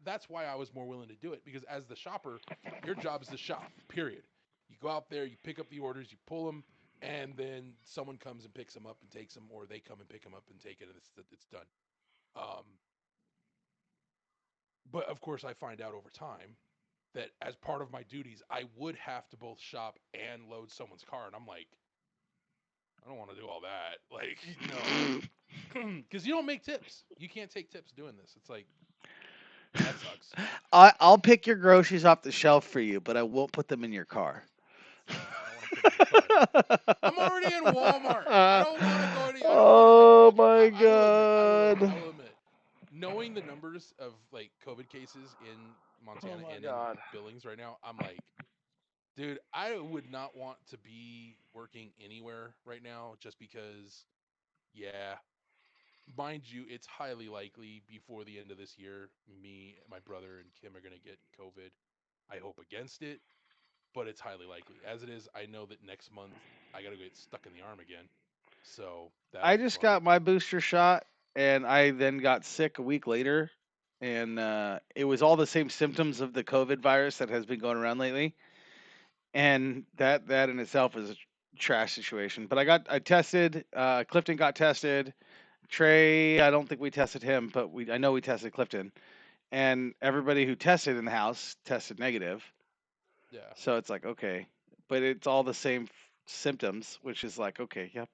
that's why I was more willing to do it, because as the shopper, your job is to shop. Period. You go out there, you pick up the orders, you pull them, and then someone comes and picks them up and takes them, or they come and pick them up and take it, and it's done. Um, but of course, I find out over time that as part of my duties, I would have to both shop and load someone's car, and I'm like, I don't want to do all that. Like, no, because you don't make tips. You can't take tips doing this. It's like that sucks. I'll pick your groceries off the shelf for you, but I won't put them in your car. I don't want to put them in your car. I'm already in Walmart. I don't want to go any. I don't want to. Oh Okay, my I will admit. I will admit. god. I will admit. Knowing the numbers of like COVID cases in Oh Montana my and in god. Billings right now, I'm like, dude, I would not want to be working anywhere right now just because, yeah, mind you, it's highly likely before the end of this year, me, my brother, and Kim are going to get COVID. I hope against it, but it's highly likely. As it is, I know that next month I got to get stuck in the arm again. So that'll I be just fun. got my booster shot and I then got sick a week later and it was all the same symptoms of the COVID virus that has been going around lately. And that in itself is a trash situation. But I tested. Clifton got tested. Trey, I don't think we tested him, but I know we tested Clifton, and everybody who tested in the house tested negative. Yeah. So it's like okay, but it's all the same symptoms, which is like okay, yep.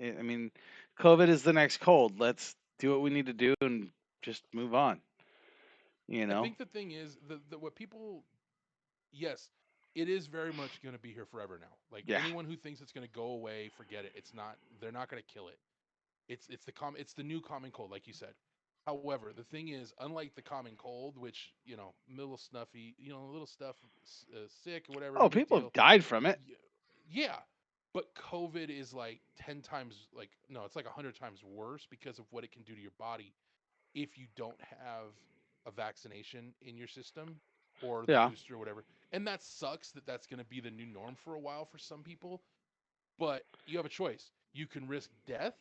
I mean, COVID is the next cold. Let's do what we need to do and just move on. You I know? think the thing is the what people, yes, it is very much going to be here forever now. Like Yeah, anyone who thinks it's going to go away, forget it. It's not. They're not going to kill it. It's the new common cold, like you said. However, the thing is, unlike the common cold, which a little snuffy, a little stuff, sick or whatever, oh, no big people have deal. died from it. Yeah, but COVID is like 10 times, like no, it's like 100 times worse because of what it can do to your body if you don't have a vaccination in your system or the Yeah, booster or whatever. And that sucks that that's going to be the new norm for a while for some people. But you have a choice. You can risk death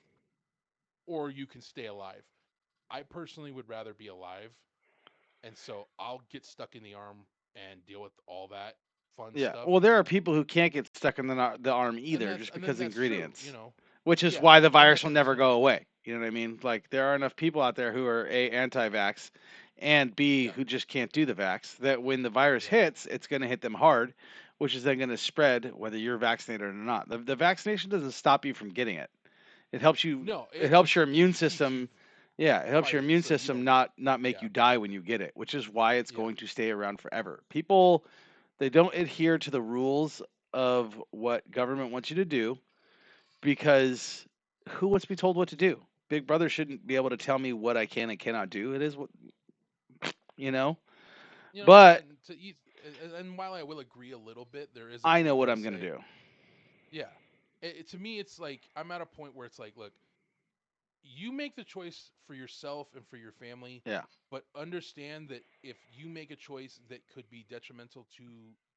or you can stay alive. I personally would rather be alive, and so I'll get stuck in the arm and deal with all that fun yeah. stuff. Well, there are people who can't get stuck in the arm And either, just then because that's true, ingredients. Which is Yeah, why the and virus that's will never understandable. go away. You know what I mean? Like there are enough people out there who are A, anti-vax, and B, Yeah, who just can't do the vax, that when the virus yeah. hits, it's going to hit them hard, which is then going to spread whether you're vaccinated or not. The vaccination doesn't stop you from getting it. It helps you. No, It it helps just your it immune keeps you system. Yeah, it helps your fighting immune so you system don't. not make Yeah, you die when you get it, which is why it's yeah. going to stay around forever. People, they don't adhere to the rules of what government wants you to do because who wants to be told what to do? Big Brother shouldn't be able to tell me what I can and cannot do. It is what you know. But And and while I will agree a little bit, there is a I know point what where I I'm gonna say, do. yeah. To me, it's like I'm at a point where it's like, look, you make the choice for yourself and for your family, Yeah, but understand that if you make a choice that could be detrimental to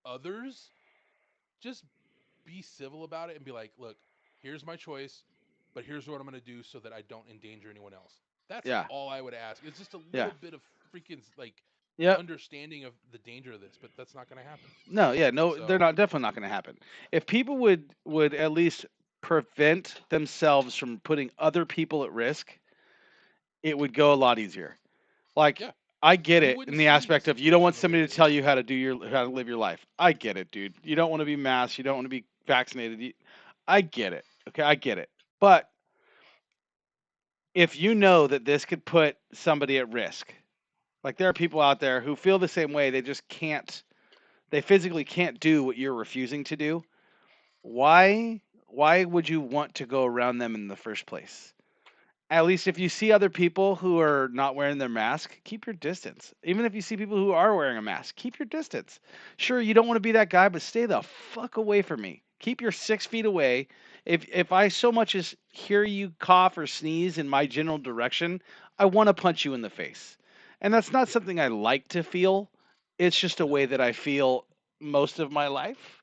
others, just be civil about it and be like, look, here's my choice, but here's what I'm going to do so that I don't endanger anyone else. That's yeah, all I would ask. It's just a yeah, little bit of freaking like yep. understanding of the danger of this, but that's not going to happen. No, yeah, no, they're So, not definitely not gonna happen. If people would at least prevent themselves from putting other people at risk, it would go a lot easier. Like yeah, I get you it in wouldn't the see the aspect of you don't want situation the way somebody it to tell is. you how to live your life. I get it, dude. You don't want to be masked. You don't want to be vaccinated. I get it. Okay, I get it. But if you know that this could put somebody at risk, like there are people out there who feel the same way, they just can't, they physically can't do what you're refusing to do. Why? why would you want to go around them in the first place? At least if you see other people who are not wearing their mask, keep your distance. Even if you see people who are wearing a mask, keep your distance. Sure, you don't want to be that guy, but stay the fuck away from me. Keep your 6 feet away. If I so much as hear you cough or sneeze in my general direction, I want to punch you in the face. And that's not Yeah. something I like to feel. It's just a way No. that I feel most of my life.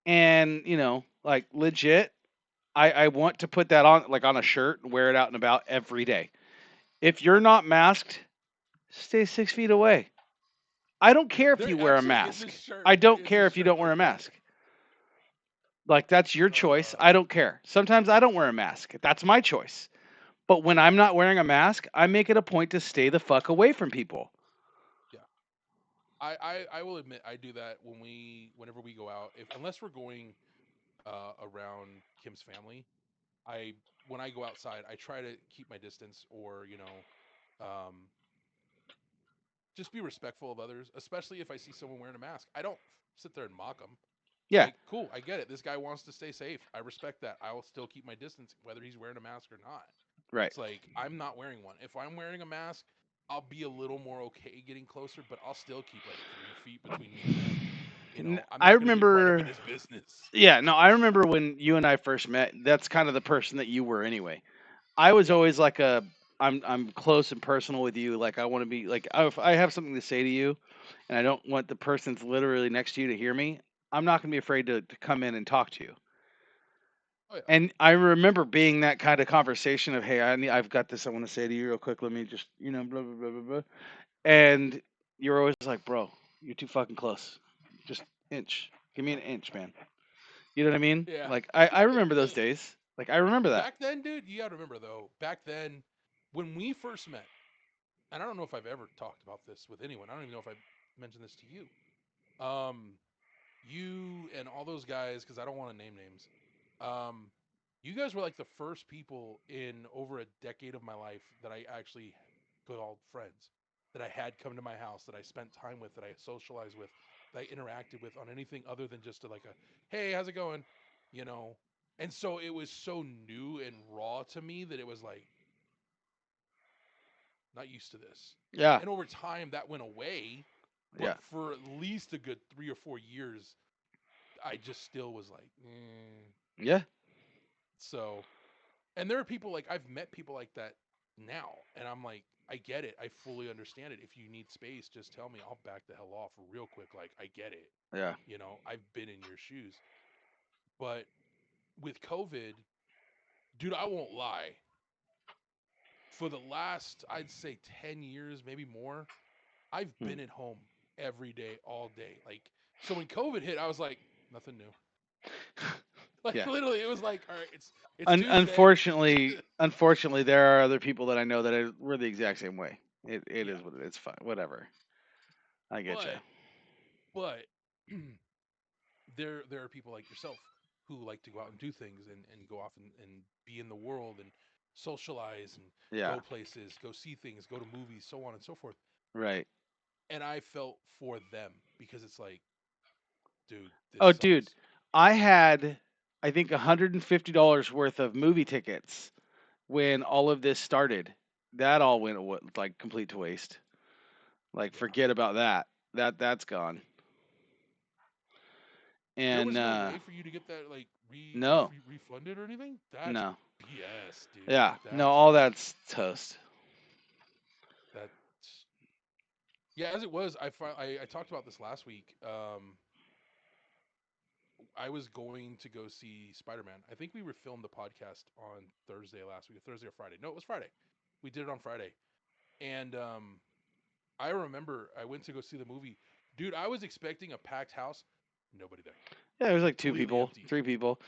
And, like legit, I want to put that on like on a shirt and wear it out and about every day. If you're not masked, stay 6 feet away. I don't care if There you wear a actually is a mask. shirt. I There don't is a care if you shirt don't wear like a that. mask. Like that's your choice. Uh, I don't care. Sometimes I don't wear a mask. That's my choice. But when I'm not wearing a mask, I make it a point to stay the fuck away from people. yeah. I will admit I do that whenever we go out. If unless we're going around Kim's family, I when I go outside, I try to keep my distance or um, just be respectful of others, especially if I see someone wearing a mask. I don't sit there and mock them. It's Yeah, like, cool, I get it. This guy wants to stay safe. I respect that. I will still keep my distance whether he's wearing a mask or not. right. It's like I'm not wearing one. If I'm wearing a mask, I'll be a little more okay getting closer, but I'll still keep like 3 feet between me and him. I'm I not gonna get right up in remember. his business. Yeah, no, I remember when you and I first met. That's kind of the person that you were anyway. I was Yeah. always like I'm close and personal with you. Like I want to be like if I have something to say to you, and I don't want the person's literally next to you to hear me. I'm not gonna be afraid to come in and talk to you. Oh yeah. And I remember being that kind of conversation of, hey, I've got this I want to say to you real quick. Let me just blah blah blah blah blah. And you're always like, bro, you're too fucking close. Just inch. Give me an inch, man. You know what I mean? Yeah. Like I remember those days. Like I remember that. Back then, dude, you gotta remember though. Back then, when we first met, and I don't know if I've ever talked about this with anyone. I don't even know if I mentioned this to you. Um, you and all those guys, because I don't want to name names. Um, you guys were like the first people in over a decade of my life that I actually called friends, that I had come to my house, that I spent time with, that I socialized with, that I interacted with on anything other than just like a, hey, how's it going? You know. And so it was so new and raw to me that it was like not used to this. Yeah. And over time that went away, but Yeah. for at least a good 3 or 4 years, I just still was like, Yeah. so. And there are people like I've met people like that now, and I'm like, I get it. I fully understand it. If you need space, just tell me. I'll back the hell off real quick. Like I get it. Yeah. I've been in your shoes. But with COVID, dude, I won't lie. For the last, I'd say 10 years, maybe more, I've Hmm. been at home every day, all day. Like, so when COVID hit, I was like, nothing new. Like Yeah. literally, it was like, all right, it's Tuesday. Unfortunately, there are other people that I know that were the exact same way. It Yeah, is what it is. It's fine. Whatever. I get you. but but there are people like yourself who like to go out and do things and go off and be in the world and socialize and Yeah. go places, go see things, go to movies, so on and so forth. Right. And I felt for them because it's like, dude, this Oh, dude, sucks. I had I think $150 worth of movie tickets when all of this started. That all went like complete to waste. Like Yeah. forget about that. That's gone. There And was no way for you to get that like no, refunded or anything. That's no. BS, dude. Yeah, no, That's all that's toast. that. Yeah, as it was, I talked about this last week. I was going to go see Spider Man. I think we were filmed the podcast on Thursday last week, Thursday or Friday. No, it was Friday. We did it on Friday, and I remember I went to go see the movie. Dude, I was expecting a packed house. Nobody there. Yeah, it was like two Completely people, empty. three people.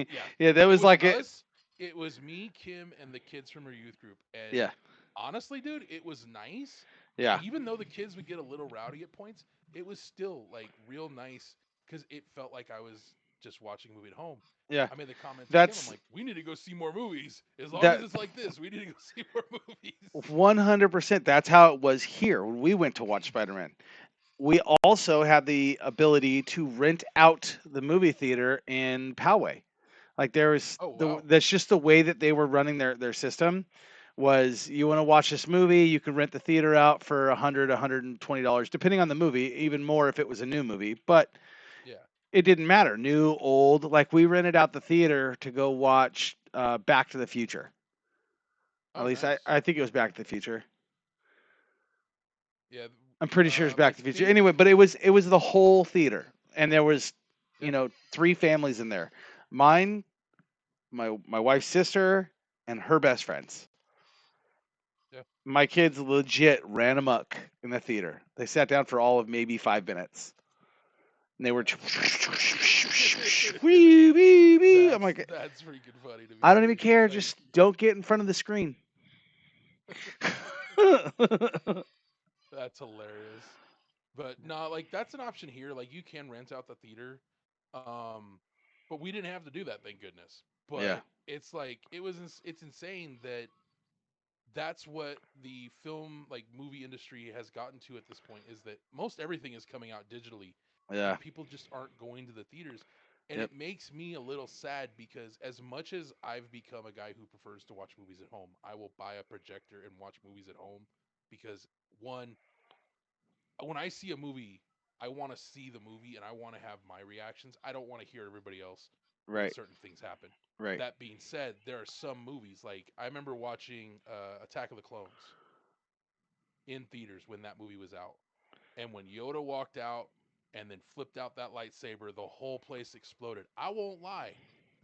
Yeah, Yeah, that it was was like it. us. It was me, Kim, and the kids from our youth group. And Yeah, honestly, dude, it was nice. yeah. Even though the kids would get a little rowdy at points, it was still like real nice because it felt like I was just watching a movie at home. Yeah, I made the comment to Kim, I'm that's like, we need to go see more movies. As long as that it's like this, we need to go see more movies. 100%. That's how it was here when we went to watch Spider-Man. We also had the ability to rent out the movie theater in Poway. Like there was Oh wow. that's just the way that they were running their system. Was you want to watch this movie, you can rent the theater out for $100 depending on the movie, even more if it was a new movie. But Yeah. it didn't matter, new, old. Like we rented out the theater to go watch Back to the Future. At Oh least nice. I think it was Back to the Future. Yeah. I'm pretty sure it's I Back to the Future. think. Anyway, but it was the whole theater, and there was Yeah. three families in there. Mine, my wife's sister, and her best friends. Yeah. My kids legit ran amok in the theater. They sat down for all of maybe 5 minutes, and they were. Wee, wee, wee. I'm like, That's freaking funny to me, I don't even dude. care. Like Just don't get in front of the screen. that's hilarious. But no, like that's an option here. Like you can rent out the theater. Um, but we didn't have to do that, thank goodness. Yeah. But it's like it's insane that that's what the film like movie industry has gotten to at this point is that most everything is coming out digitally Yeah. and people just aren't going to the theaters. And Yep. it makes me a little sad because as much as I've become a guy who prefers to watch movies at home, I will buy a projector and watch movies at home because one, when I see a movie, I want to see the movie and I want to have my reactions. I don't want to hear everybody else when Right. certain things happen. Right. That being said, there are some movies like I remember watching Attack of the Clones in theaters when that movie was out. And when Yoda walked out and then flipped out that lightsaber, the whole place exploded. I won't lie.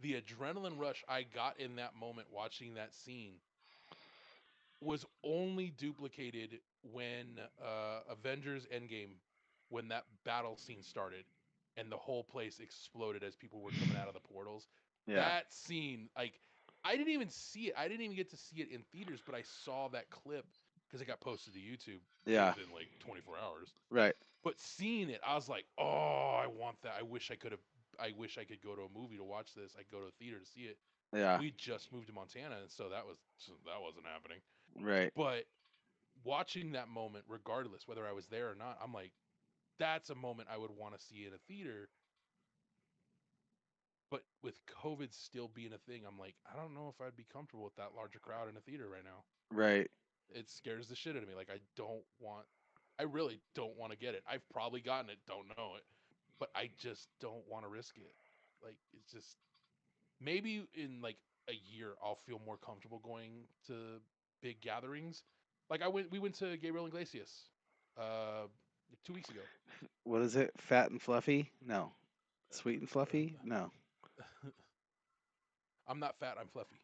The adrenaline rush I got in that moment watching that scene was only duplicated when Avengers Endgame, when that battle scene started and the whole place exploded as people were coming out of the portals. Yeah. That scene, like, I didn't even see it. I didn't even get to see it in theaters, but I saw that clip because it got posted to YouTube Yeah. within like 24 hours. Right. But seeing it, I was like, oh, I want that. I wish I could have. I wish I could go to a movie to watch this. I go to a theater to see it. Yeah. We just moved to Montana, and so that wasn't happening. Right. But watching that moment, regardless whether I was there or not, I'm like, that's a moment I would want to see in a theater. But with COVID still being a thing, I'm like, I don't know if I'd be comfortable with that larger crowd in a theater right now. Right. It scares the shit out of me. Like, I really don't want to get it. I've probably gotten it, don't know it, but I just don't want to risk it. Like, it's just maybe in like a year I'll feel more comfortable going to big gatherings. Like we went to Gabriel Iglesias, uh, 2 weeks ago. What is it? Fat and fluffy? No. Sweet and fluffy? No. I'm not fat. I'm fluffy.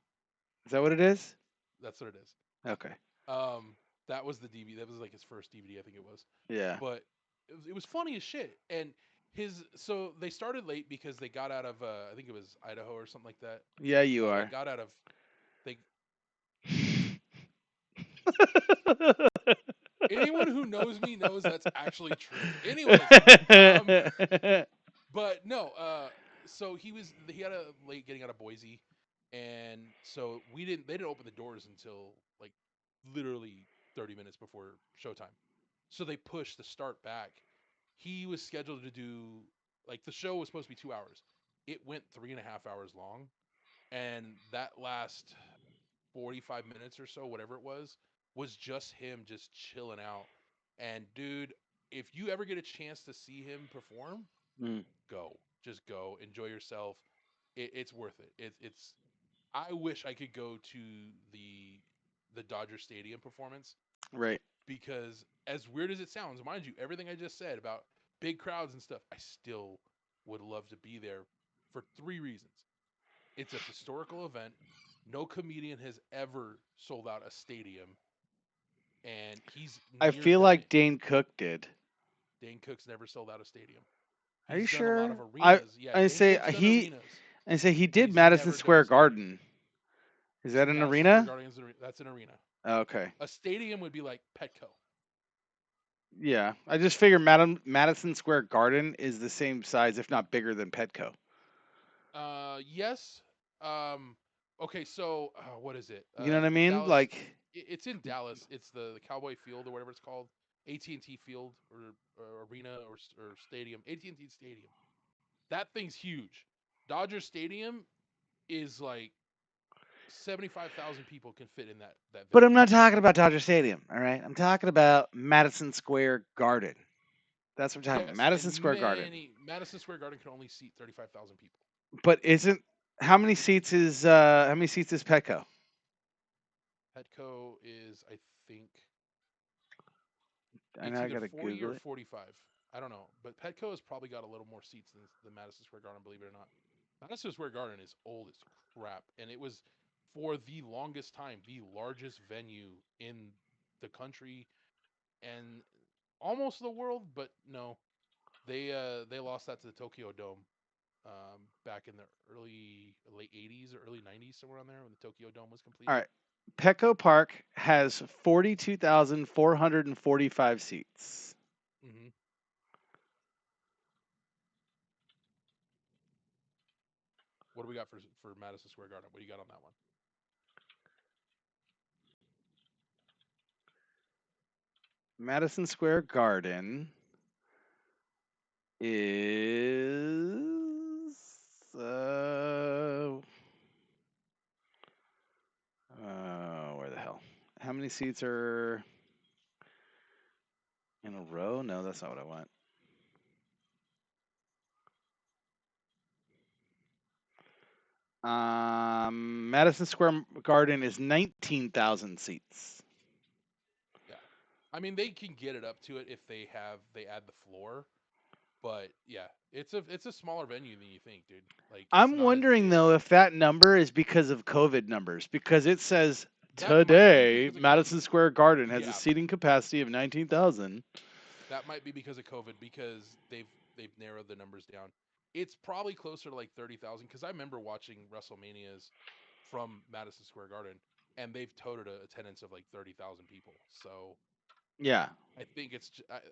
Is that what it is? That's what it is. Okay. Um, that was the DVD. That was like his first DVD, I think it was. Yeah. But it was funny as shit. And they started late because they got out of I think it was Idaho or something like that. Yeah, you They are. got out of they anyone who knows me knows that's actually true. Anyways, um, but no, so he had a late getting out of Boise, and so they didn't open the doors until like literally 30 minutes before showtime. So they pushed the start back. He was scheduled to do like the show was supposed to be 2 hours. It went 3.5 hours long, and that last 45 minutes or so, whatever it was just him just chilling out. And dude, if you ever get a chance to see him perform, Mm, go. Just go. Enjoy yourself. It's worth it. It's. I wish I could go to the Dodger Stadium performance right. because as weird as it sounds, mind you, everything I just said about big crowds and stuff, I still would love to be there for three reasons. It's a historical event. No comedian has ever sold out a stadium, and he's I near feel done like it. Dane Cook did. Dane Cook's never sold out a stadium. Are you He's done a lot of sure? I arenas. Yeah, I Dane say Cook's done he arenas, I say he but did he's Madison never done a Square stadium. Garden. Is that an Madison Square arena? Garden is that's an arena. Okay. A stadium would be like Petco. Yeah. I just figure Madison Square Garden is the same size, if not bigger than Petco. Yes. Um, okay, so what is it? You know what I mean? Dallas. Like, It's in Dallas. It's the Cowboy Field or whatever it's called, AT&T Field or arena or stadium, AT&T Stadium. That thing's huge. Dodger Stadium. is like 75,000 people can fit in that But I'm venue. not talking about Dodger Stadium, all right? I'm talking about Madison Square Garden. That's what I'm talking about. Yes, Madison and Square Garden. Madison Square Garden can only seat 35,000 people. But isn't how many seats is Petco? Petco is, I think, I know it's I either gotta 40 Google or it. 45. I don't know, but Petco has probably got a little more seats than the Madison Square Garden, believe it or not. Madison Square Garden is old as crap, and it was for the longest time the largest venue in the country and almost the world, but no, they lost that to the Tokyo Dome back in the late 80s or early 90s, somewhere on there when the Tokyo Dome was All completed. right. Petco Park has 42,445 seats. Hmm. What do we got for Madison Square Garden? What do you got on that one? Madison Square Garden is where the hell? How many seats are in a row? No, that's not what I want. Madison Square Garden is 19,000 seats. Yeah, I mean they can get it up to it if they add the floor, but yeah, it's a smaller venue than you think, dude. Like it's I'm not as wondering big. though if that number is because of COVID numbers because it says That might be today because of COVID. Madison Square Garden has a Yeah, seating capacity of 19,000. that might be because of COVID because they've narrowed the numbers down. It's probably closer to like 30,000 because I remember watching WrestleManias from Madison Square Garden, and they've toted a attendance of like 30,000 people. So Yeah. I think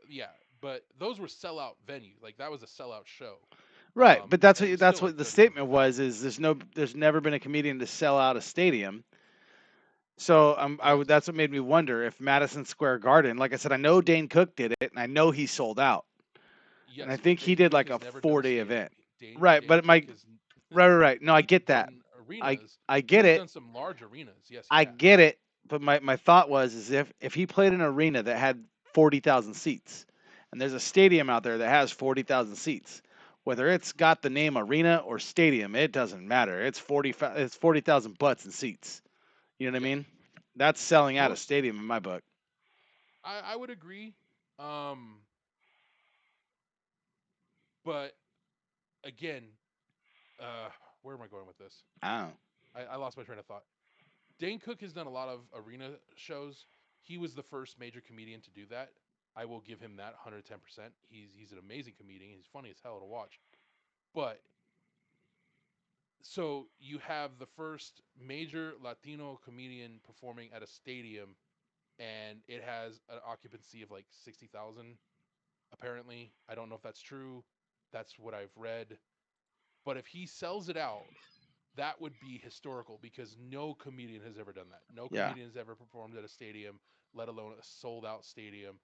yeah, but those were sellout venue. Like that was a sellout show, Right, but and it was that's still like what the 30 statement 35,000. was is there's never been a comedian to sell out a stadium. So Yes, that's what made me wonder if Madison Square Garden, like I said, I know Dane Cook did it and I know he sold out. And I yes, but think he Dane did Cook like has a never done a 4-day stadium. event. Right, Dane but Cook has right. No, I he's get that. done I arenas. I He get has it. done some large arenas. Yes, he I has. get it. But my thought was is if he played an arena that had 40,000 seats and there's a stadium out there that has 40,000 seats, whether it's got the name arena or stadium, it doesn't matter. It's 40,000 butts and seats. You know what I Yeah, mean? That's selling out a most stadium in my book. I would agree. Um, but again, uh, where am I going with this? I don't know. I lost my train of thought. Dane Cook has done a lot of arena shows. He was the first major comedian to do that. I will give him that 110%. He's an amazing comedian. He's funny as hell to watch. But so you have the first major Latino comedian performing at a stadium, and it has an occupancy of like 60,000. Apparently, I don't know if that's true. That's what I've read. But if he sells it out, that would be historical because no comedian has ever done that. No Yeah. comedian has ever performed at a stadium, let alone a sold out stadium,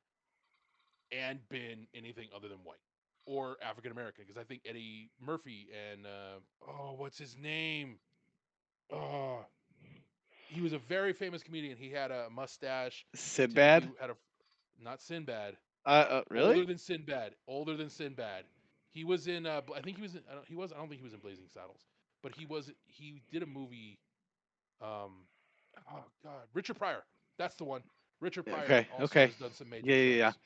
and been anything other than white or African American. Because I think Eddie Murphy and oh, what's his name? Oh, he was a very famous comedian. He had a mustache. He typically Sinbad? had a not Sinbad, Really? older than Sinbad. He was in. I think he was. He was. I don't think he was in Blazing Saddles, but he was. He did a movie. Um, oh God, Richard Pryor. That's the one. Richard Pryor Okay. also Okay. has done some major Yeah. shows,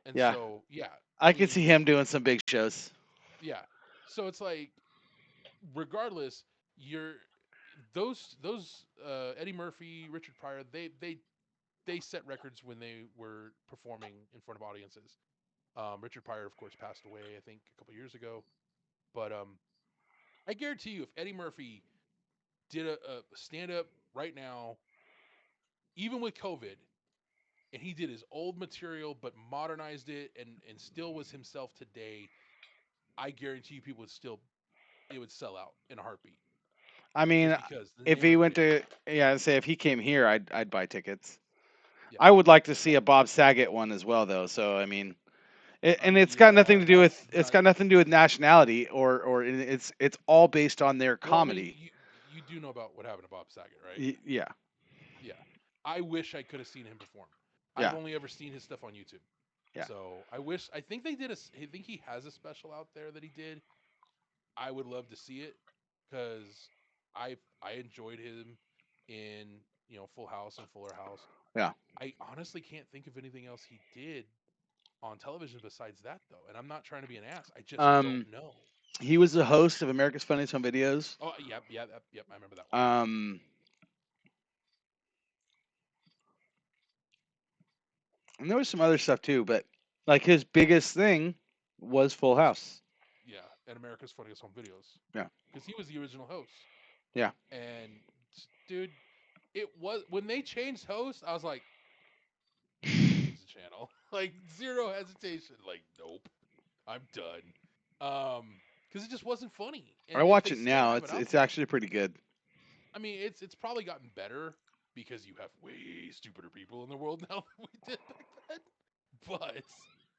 and Yeah. so yeah, I I could see mean him doing some big shows. yeah. So it's like, regardless, you're those Eddie Murphy, Richard Pryor. They set records when they were performing in front of audiences. Richard Pryor, of course, passed away I think a couple years ago, but I guarantee you, if Eddie Murphy did a stand up right now, even with COVID, and he did his old material but modernized it and still was himself today, I guarantee you people would still it would sell out in a heartbeat I just mean, because the if name he went recognition. to yeah, I'd say if he came here, I'd buy tickets. Yeah, I would like to see a Bob Saget one as well, though. So I mean, and it's got nothing yeah, to do with not. nationality or it's all based on their Well, I mean, comedy. do know about what happened to Bob Saget, right? Yeah, Yeah. I wish I could have seen him perform. I've yeah, only ever seen his stuff on YouTube. yeah. So I wish. I think they did I think he has a special out there that he did. I would love to see it because I enjoyed him in Full House and Fuller House. Yeah. I honestly can't think of anything else he did on television besides that though. And I'm not trying to be an ass. I just don't Um, know. he was the host of America's Funniest Home Videos. Oh, yep. I remember that one. Um, and there was some other stuff too, but like his biggest thing was Full Was House. Yeah, and America's Funniest Home Videos Yeah, because he was the original host. yeah, And dude, it was when they changed hosts, I was like, change the channel, like zero hesitation. Like, nope, I'm done. Because it just wasn't funny. I And if watch they it still now. have it It's out it's there, actually pretty good. I mean, it's probably gotten better because you have way stupider people in the world now than we did back then. But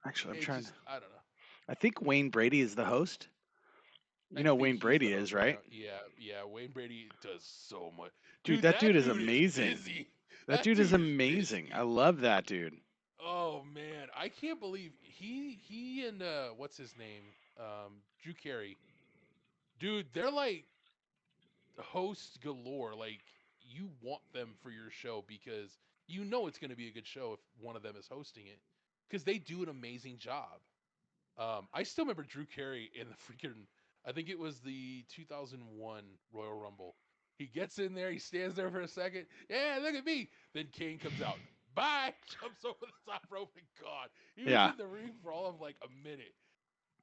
Actually, I'm it trying to. just, I don't know. I think Wayne Brady is the host. You I know think Wayne he's the Brady is, host right right? now. Yeah, yeah. Wayne Brady does so much. Dude, Dude, that dude that is dude is amazing. busy. That That dude is dude is amazing. I busy. love that dude. Oh man, I can't believe he and what's his name? Drew Carey. Dude, they're like hosts galore. Like you want them for your show because you know it's going to be a good show if one of them is hosting it because they do an amazing job. I still remember Drew Carey in the freaking. I think it was the 2001 Royal Rumble. He gets in there, he stands there for a second. Yeah, look at me. Then Kane comes out. Bye. Jumps over the top rope and gone. He was Yeah, in the ring for all of like a minute.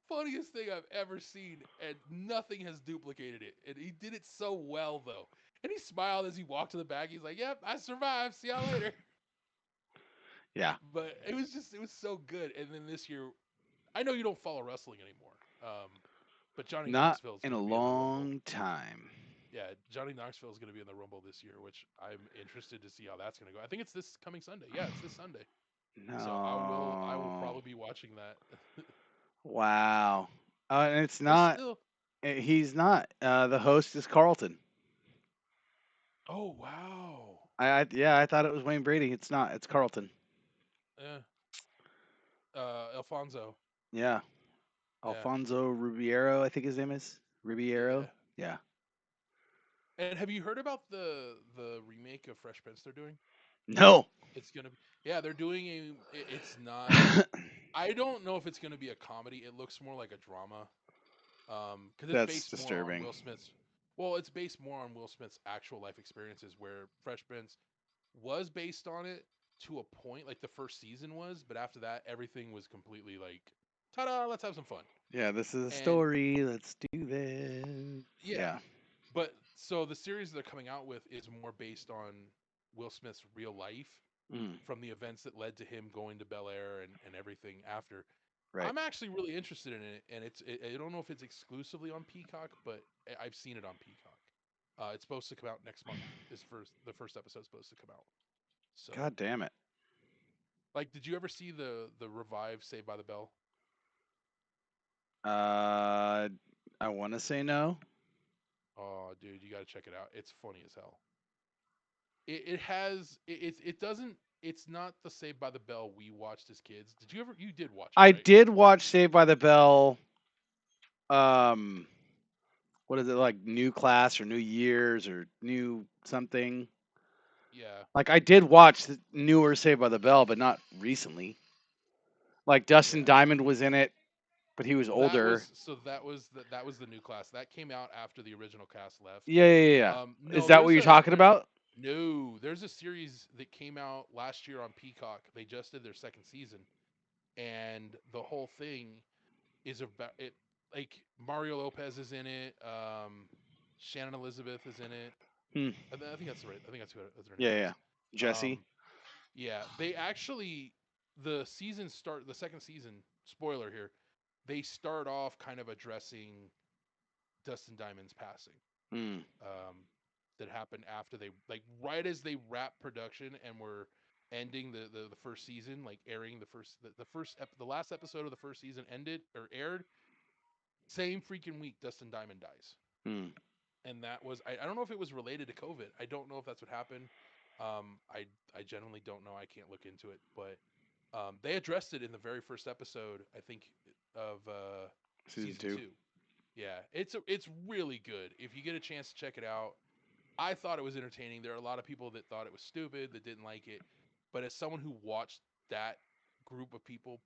Funniest thing I've ever seen, and nothing has duplicated it. And he did it so well though. And he smiled as he walked to the back. He's like, "Yep, I survived. See y'all later." yeah. But it was so good. And then this year, I know you don't follow wrestling anymore. But Johnny Not Knoxville is in going a to be in the Rumble. long time. Yeah, Johnny Knoxville is going to be in the Rumble this year, which I'm interested to see how that's going to go. I think it's this coming Sunday. Yeah, it's this Sunday. So I will No. probably be watching that. Wow. And it's But not. still, He's not. The host is Carlton. oh wow. Yeah, I thought it was Wayne Brady. It's not. It's Carlton. Yeah. Alfonso. Yeah. Yeah. Alfonso Rubiero, I think his name is. Yeah. Rubiero. Yeah. And have you heard about the remake of Fresh Prince they're doing? No. It's going to be Yeah, they're doing it's not I don't know if it's going to be a comedy. It looks more like a drama. Because it's That's based more on disturbing. Will Smith's. Well, it's based more on Will Smith's actual life experiences, where Fresh Prince was based on it to a point, like the first season was, but after that, everything was completely like, ta-da, let's have some fun. Yeah, this is a And story. Let's do this. yeah, Yeah. but so the series they're coming out with is more based on Will Smith's real life Mm, from the events that led to him going to Bel Air and everything after. right. I'm actually really interested in it, and I don't know if it's exclusively on Peacock, but I've seen it on Peacock. It's supposed to come out next month. Is first The first episode's supposed to come out. So, God damn it. like, did you ever see the revive Saved by the Bell? Uh, I want to say no. Oh, dude, you got to check it out. It's funny as hell. It has it doesn't. It's not the Saved by the Bell we watched as kids. Did you ever? You did watch it, I right? did watch Saved by the Bell. Um, what is it like? New Class or New Years or New something? Yeah. Like I did watch the newer Saved by the Bell, but not recently. Like Dustin Yeah. Diamond was in it, but he was That older. was so that was the new class that came out after the original cast left. Yeah, yeah, yeah. Yeah. Is No, that what you're talking about? there's a series that came out last year on Peacock. They just did their second season, and the whole thing is about it. Like Mario Lopez is in it. Shannon Elizabeth is in it. Hmm. I think that's right. I think that's what her name Yeah, yeah. is. Jesse. Um, yeah, they actually the second season. Spoiler here. They start off kind of addressing Dustin Diamond's passing. Hmm. Um, that happened after they like right as they wrapped production and were ending the first season, like airing the last episode of the first season ended or aired. Same freaking week, Dustin Diamond dies, Hmm. and that was I don't know if it was related to COVID. I don't know if that's what happened. I genuinely don't know. I can't look into it, but they addressed it in the very first episode, I think, of Season season 2. two. Yeah, it's really good. If you get a chance to check it out, I thought it was entertaining. There are a lot of people that thought it was stupid, that didn't like it, but as someone who watched that group of people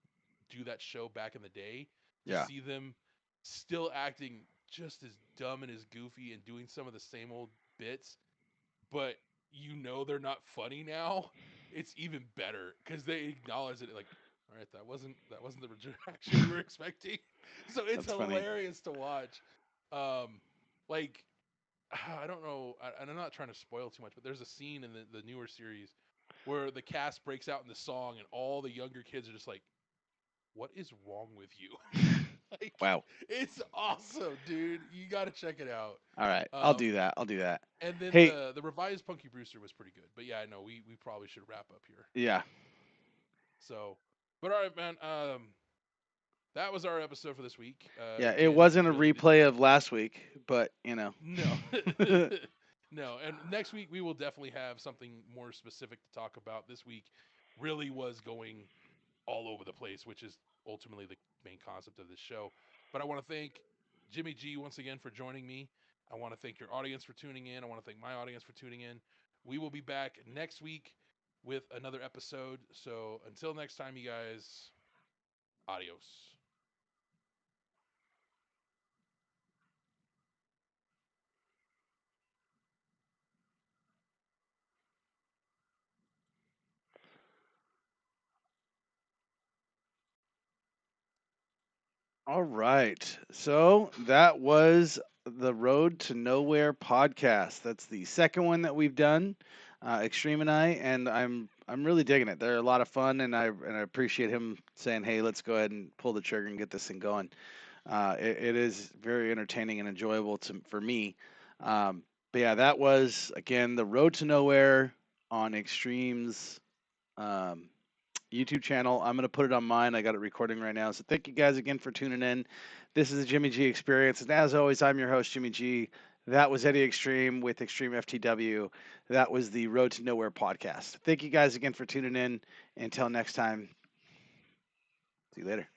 do that show back in the day, to Yeah. see them still acting just as dumb and as goofy and doing some of the same old bits, but they're not funny now, it's even better because they acknowledge it. Like, all right, that wasn't the reaction we were expecting. So it's That's funny. hilarious to watch. Like I don't know, and I'm not trying to spoil too much, but there's a scene in the newer series where the cast breaks out in the song, and all the younger kids are just like, "What is wrong with you?" Like, Wow. it's awesome, dude. You got to check it out. All right. I'll Um, do that. I'll do that. and then Hey, the revised Punky Brewster was pretty good, but yeah, I know we probably should wrap up here. yeah. So, but all right, man. That was our episode for this week. Yeah, it Again, wasn't a really did. replay of last week, but, No. No, and next week we will definitely have something more specific to talk about. This week really was going all over the place, which is ultimately the main concept of this show. But I want to thank Jimmy G once again for joining me. I want to thank your audience for tuning in. I want to thank my audience for tuning in. We will be back next week with another episode. So until next time, you guys, adios. All right. So that was the Road to Nowhere podcast. That's the second one that we've done, Extreme and I'm really digging it. They're a lot of fun, and I appreciate him saying, "Hey, let's go ahead and pull the trigger and get this thing going." It is very entertaining and enjoyable for me. But yeah, that was again the Road to Nowhere on Extremes. Um, YouTube channel. I'm going to put it on mine. I got it recording right now. So thank you guys again for tuning in. This is the Jimmy G Experience. And as always, I'm your host, Jimmy G. That was Eddie Extreme with Extreme FTW. That was the Road to Nowhere podcast. Thank you guys again for tuning in. Until next time, see you later.